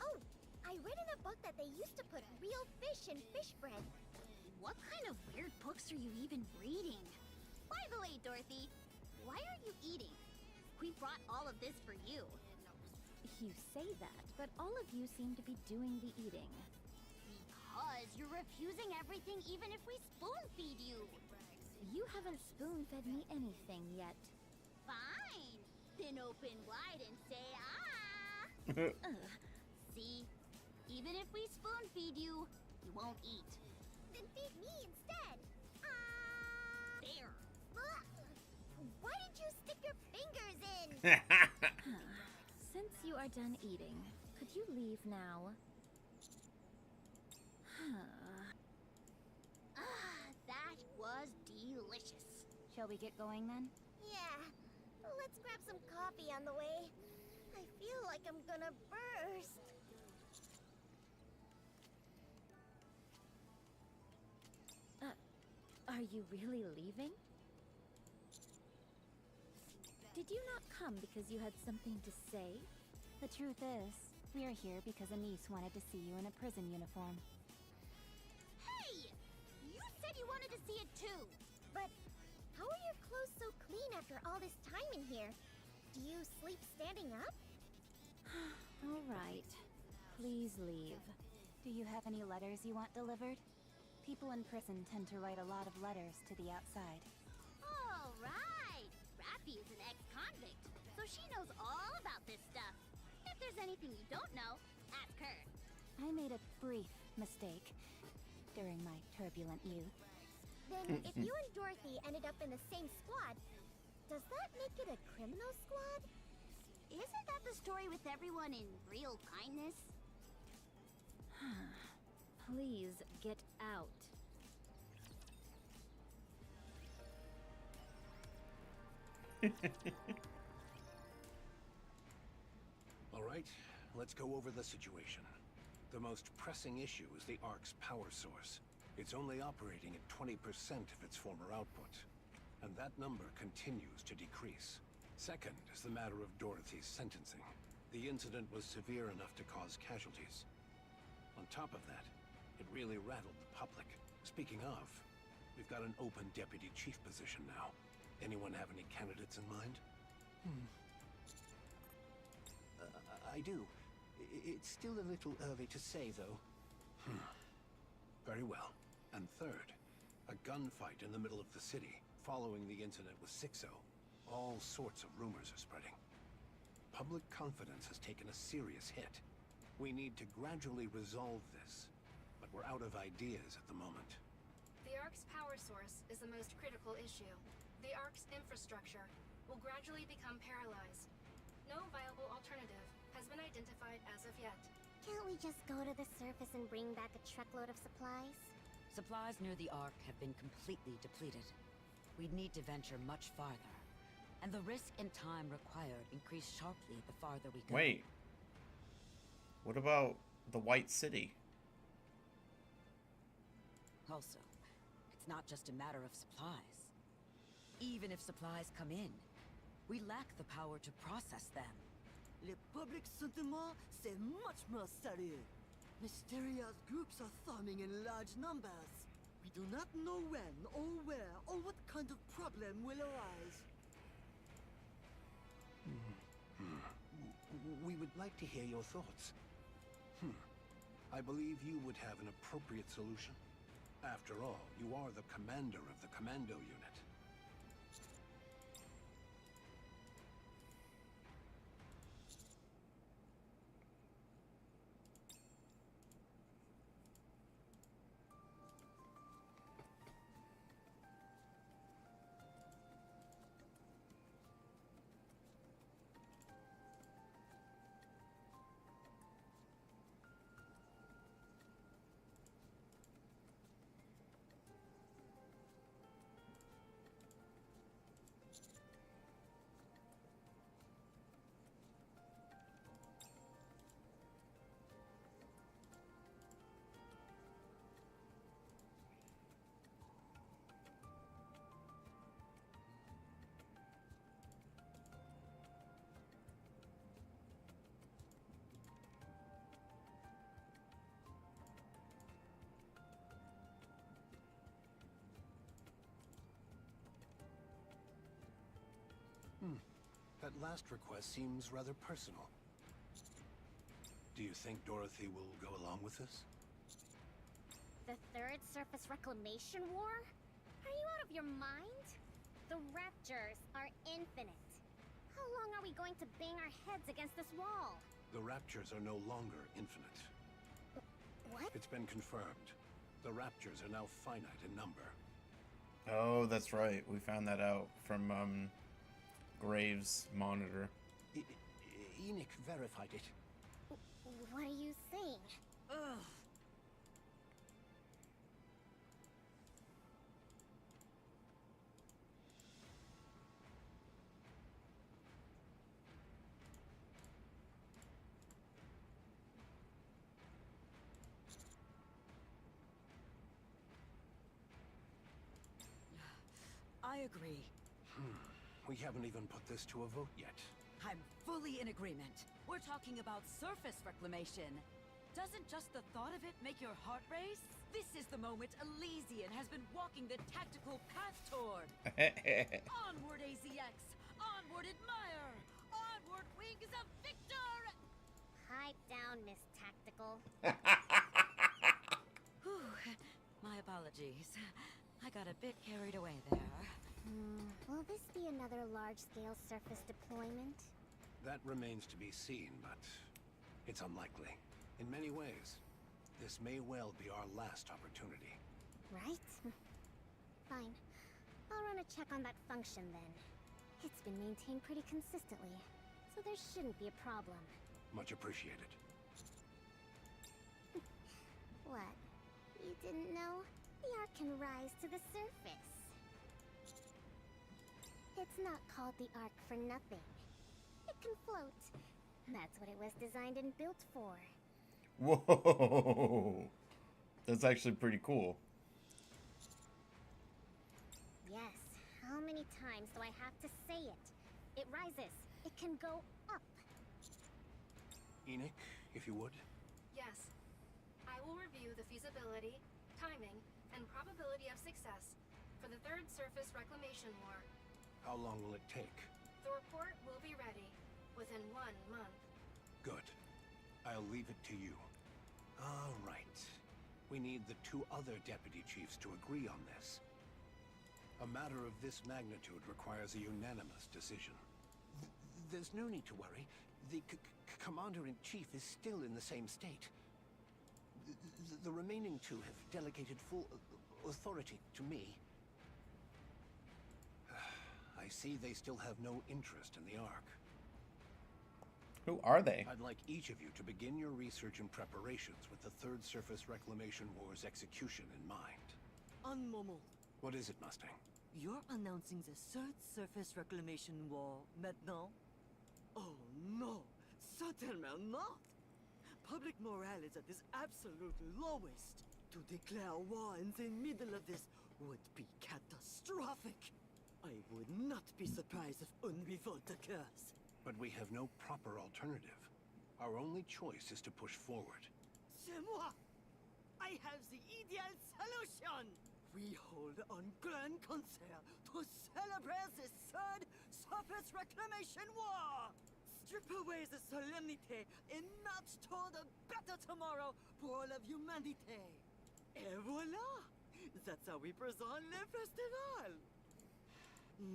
Oh, I read in a book that they used to put real fish in fish bread. What kind of weird books are you even reading? By the way, Dorothy, why are you eating? We brought all of this for you. You say that, but all of you seem to be doing the eating. Because you're refusing everything even if we spoon-feed you. You haven't spoon-fed me anything yet. Fine. Then open wide and say, ah! See? Even if we spoon-feed you, you won't eat. Then feed me instead. Ah! There. Why did you stick your fingers in? Since you are done eating, could you leave now? That was delicious. Shall we get going then? Yeah. Let's grab some coffee on the way. I feel like I'm gonna burst. Are you really leaving? Did you not come because you had something to say? The truth is, we're here because a niece wanted to see you in a prison uniform. Hey! You said you wanted to see it too! But how are your clothes so clean after all this time in here? Do you sleep standing up? All right. Please leave. Do you have any letters you want delivered? People in prison tend to write a lot of letters to the outside. All right! Rappy is an ex-convict, so she knows all about this stuff. If there's anything you don't know, ask her. I made a brief mistake during my turbulent youth. Then if you and Dorothy ended up in the same squad, does that make it a criminal squad? Isn't that the story with everyone in real kindness? Please get out. All right, let's go over the situation. The most pressing issue is the Ark's power source. It's only operating at 20% of its former output, and that number continues to decrease. Second is the matter of Dorothy's sentencing. The incident was severe enough to cause casualties. On top of that, it really rattled the public. Speaking of, we've got an open deputy chief position now. Anyone have any candidates in mind? I do. It's still a little early to say, though. Very well. And third, a gunfight in the middle of the city, following the incident with Sixo. All sorts of rumors are spreading. Public confidence has taken a serious hit. We need to gradually resolve this, but we're out of ideas at the moment. The Ark's power source is the most critical issue. The Ark's infrastructure will gradually become paralyzed. No viable alternative has been identified as of yet. Can't we just go to the surface and bring back a truckload of supplies? Supplies near the Ark have been completely depleted. We'd need to venture much farther. And the risk and time required increase sharply the farther we go. Wait. What about the White City? Also, it's not just a matter of supplies. Even if supplies come in, we lack the power to process them. Le public sentiment, c'est much more serious. Mysterious groups are forming in large numbers. We do not know when, or where, or what kind of problem will arise. We would like to hear your thoughts. I believe you would have an appropriate solution. After all, you are the commander of the commando unit. That last request seems rather personal. Do you think Dorothy will go along with this? The Third Surface Reclamation War? Are you out of your mind? The Raptors are infinite. How long are we going to bang our heads against this wall? The Raptors are no longer infinite. What? It's been confirmed. The Raptors are now finite in number. Oh, that's right. We found that out from, Graves' monitor. Enoch verified it. What are you saying? Ugh. I agree. We haven't even put this to a vote yet. I'm fully in agreement. We're talking about surface reclamation. Doesn't just the thought of it make your heart race? This is the moment Elysian has been walking the tactical path toward. Onward, AZX! Onward, Admire! Onward, Wings of Victor! Pipe down, Miss Tactical. Whew. My apologies. I got a bit carried away there. Will this be another large-scale surface deployment? That remains to be seen, but it's unlikely. In many ways, this may well be our last opportunity. Right? Fine. I'll run a check on that function then. It's been maintained pretty consistently, so there shouldn't be a problem. Much appreciated. What? You didn't know? The Ark can rise to the surface. It's not called the Ark for nothing. It can float. That's what it was designed and built for. Whoa! That's actually pretty cool. Yes. How many times do I have to say it? It rises. It can go up. Enoch, if you would. Yes. I will review the feasibility, timing, and probability of success for the Third Surface Reclamation War. How long will it take? The report will be ready within 1 month. Good. I'll leave it to you. All right. We need the 2 other deputy chiefs to agree on this. A matter of this magnitude requires a unanimous decision. There's no need to worry. The commander-in-chief is still in the same state. The remaining 2 have delegated full authority to me. I see they still have no interest in the Ark. Who are they? I'd like each of you to begin your research and preparations with the Third Surface Reclamation War's execution in mind. Un moment. What is it, Mustang? You're announcing the Third Surface Reclamation War maintenant? Oh no, certainly not. Public morale is at its absolute lowest. To declare war in the middle of this would be catastrophic. I would not be surprised if une revolt occurs. But we have no proper alternative. Our only choice is to push forward. C'est moi! I have the ideal solution! We hold a grand concert to celebrate the Third Surface Reclamation War! Strip away the solemnity and march toward a better tomorrow for all of humanity! Et voila! That's how we present le festival!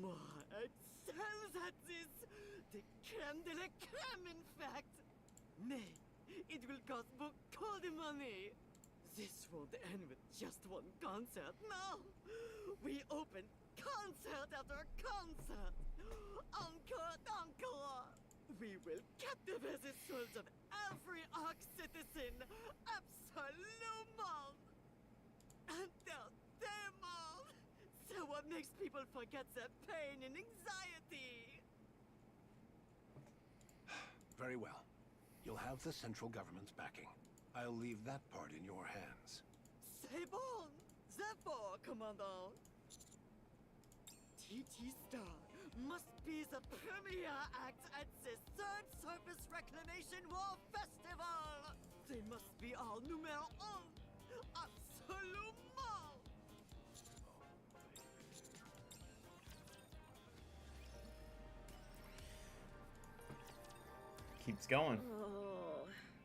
Moi, excels at this! The crème de la crème, in fact! Mais, it will cost beaucoup de money! This won't end with just one concert, no! We open concert after concert! Encore, encore! We will captivate the souls of every Ark citizen! Absolument! Entertainment! So what makes people forget their pain and anxiety? Very well. You'll have the central government's backing. I'll leave that part in your hands. C'est bon! Therefore, Commandant, TT Star must be the premier act at the Third Surface Reclamation War Festival! They must be our numéro 1! Absolument! Keeps going. Oh.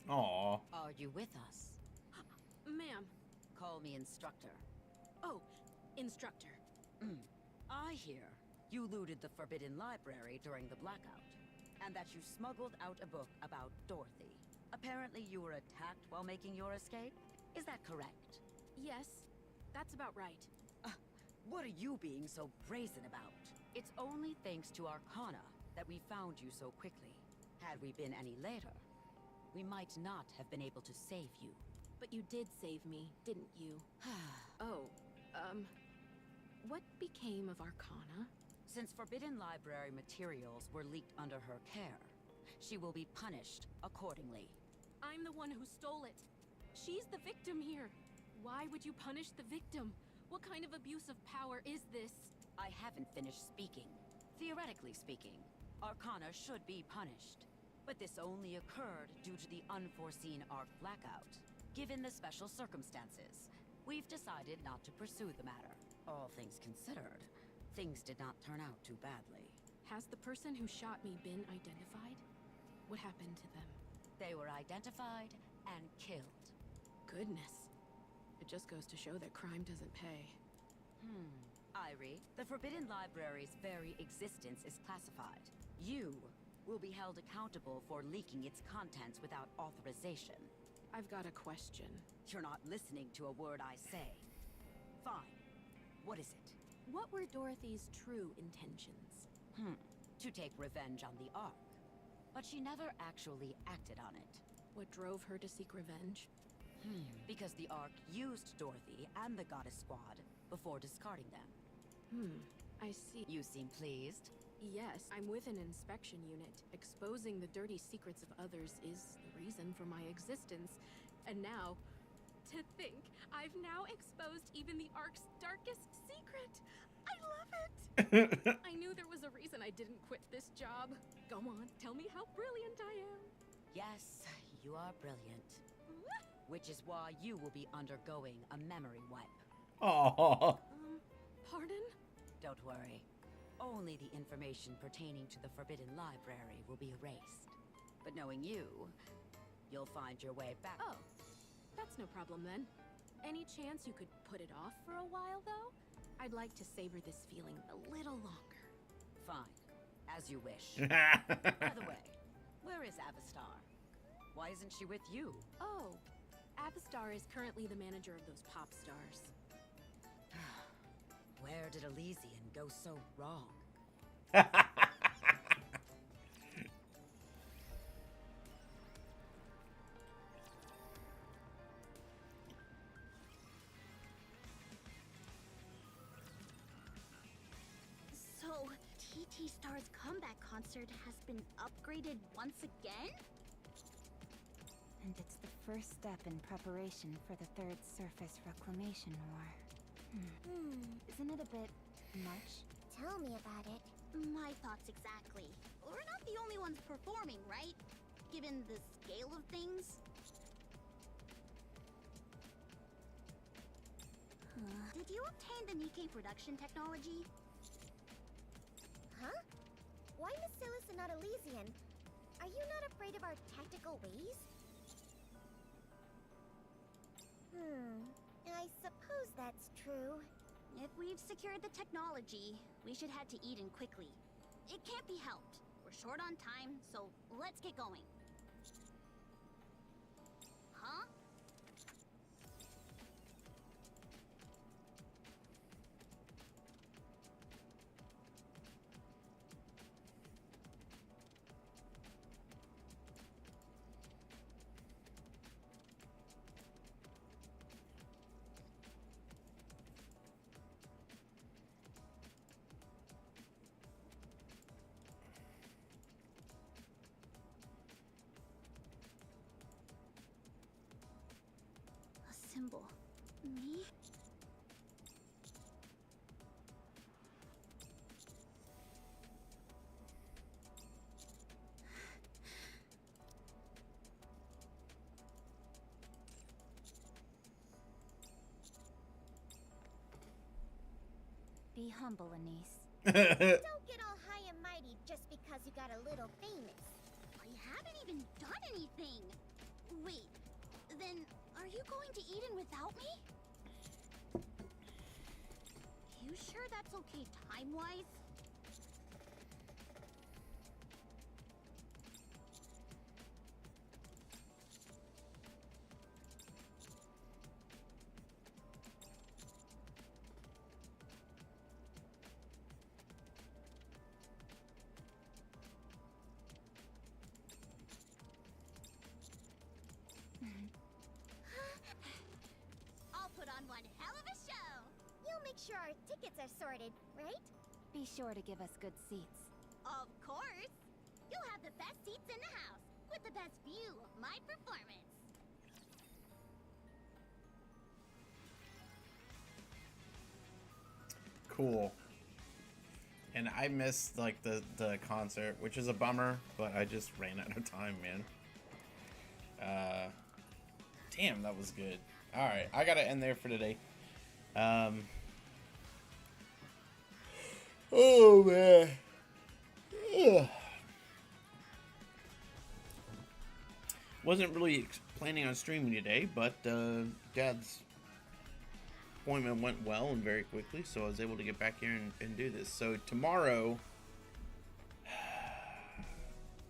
Aww. Are you with us? Ma'am. Call me instructor. Oh, instructor. I hear you looted the Forbidden Library during the blackout, and that you smuggled out a book about Dorothy. Apparently you were attacked while making your escape? Is that correct? Yes, that's about right. What are you being so brazen about? It's only thanks to Arcana that we found you so quickly. Had we been any later, we might not have been able to save you. But you did save me, didn't you? Oh, what became of Arcana? Since Forbidden Library materials were leaked under her care, she will be punished accordingly. I'm the one who stole it. She's the victim here. Why would you punish the victim? What kind of abuse of power is this? I haven't finished speaking. Theoretically speaking, Arcana should be punished. But this only occurred due to the unforeseen Ark blackout. Given the special circumstances, we've decided not to pursue the matter. All things considered, things did not turn out too badly. Has the person who shot me been identified? What happened to them? They were identified and killed. Goodness. It just goes to show that crime doesn't pay. Irie, the Forbidden Library's very existence is classified. You will be held accountable for leaking its contents without authorization. I've got a question. You're not listening to a word I say. Fine. What is it? What were Dorothy's true intentions? To take revenge on the Ark. But she never actually acted on it. What drove her to seek revenge? Because the Ark used Dorothy and the Goddess Squad before discarding them. I see. You seem pleased. Yes, I'm with an inspection unit. Exposing the dirty secrets of others is the reason for my existence. And now, to think, I've now exposed even the Ark's darkest secret! I love it! I knew there was a reason I didn't quit this job. Go on, tell me how brilliant I am. Yes, you are brilliant. Which is why you will be undergoing a memory wipe. Oh. Pardon? Don't worry. Only the information pertaining to the Forbidden Library will be erased. But knowing you, you'll find your way back. Oh, that's no problem then. Any chance you could put it off for a while, though? I'd like to savor this feeling a little longer. Fine. As you wish. By the way, where is Avastar? Why isn't she with you? Oh, Avastar is currently the manager of those pop stars. Where did Elysian go so wrong? So, TT Star's comeback concert has been upgraded once again? And it's the first step in preparation for the Third Surface Reclamation War. Isn't it a bit much? Tell me about it. My thoughts exactly. We're not the only ones performing, right? Given the scale of things. Did you obtain the Nikke production technology? Huh? Why Bacillus and not Elysian? Are you not afraid of our tactical ways? I suppose that's true. If we've secured the technology, we should head to Eden quickly. It can't be helped. We're short on time, so let's get going. Huh? A symbol. Me? Be humble, Anise. Don't get all high and mighty just because you got a little famous. I haven't even done anything. Wait, then are you going to Eden without me? You sure that's okay time-wise? I'll put on one hell of a show. You'll make sure our tickets are sorted, right? Be sure to give us good seats. Of course. You'll have the best seats in the house, with the best view of my performance. Cool. And I missed like the concert, which is a bummer, but I just ran out of time, man. Damn, that was good. All right, I gotta end there for today. Oh man. Ugh. Wasn't really planning on streaming today, but Dad's appointment went well and very quickly, so I was able to get back here and do this. So tomorrow,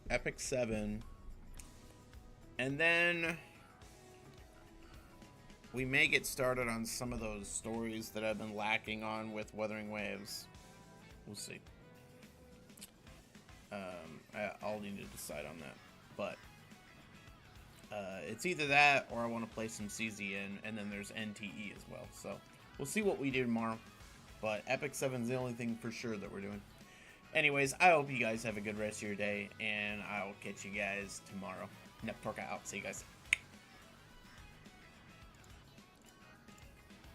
Epic 7, and then we may get started on some of those stories that I've been lacking on with Wuthering Waves. We'll see. I'll need to decide on that, but it's either that or I want to play some CZN, and then there's NTE as well. So we'll see what we do tomorrow. But Epic 7 is the only thing for sure that we're doing. Anyways, I hope you guys have a good rest of your day, and I'll catch you guys tomorrow. Neptorka out. See you guys.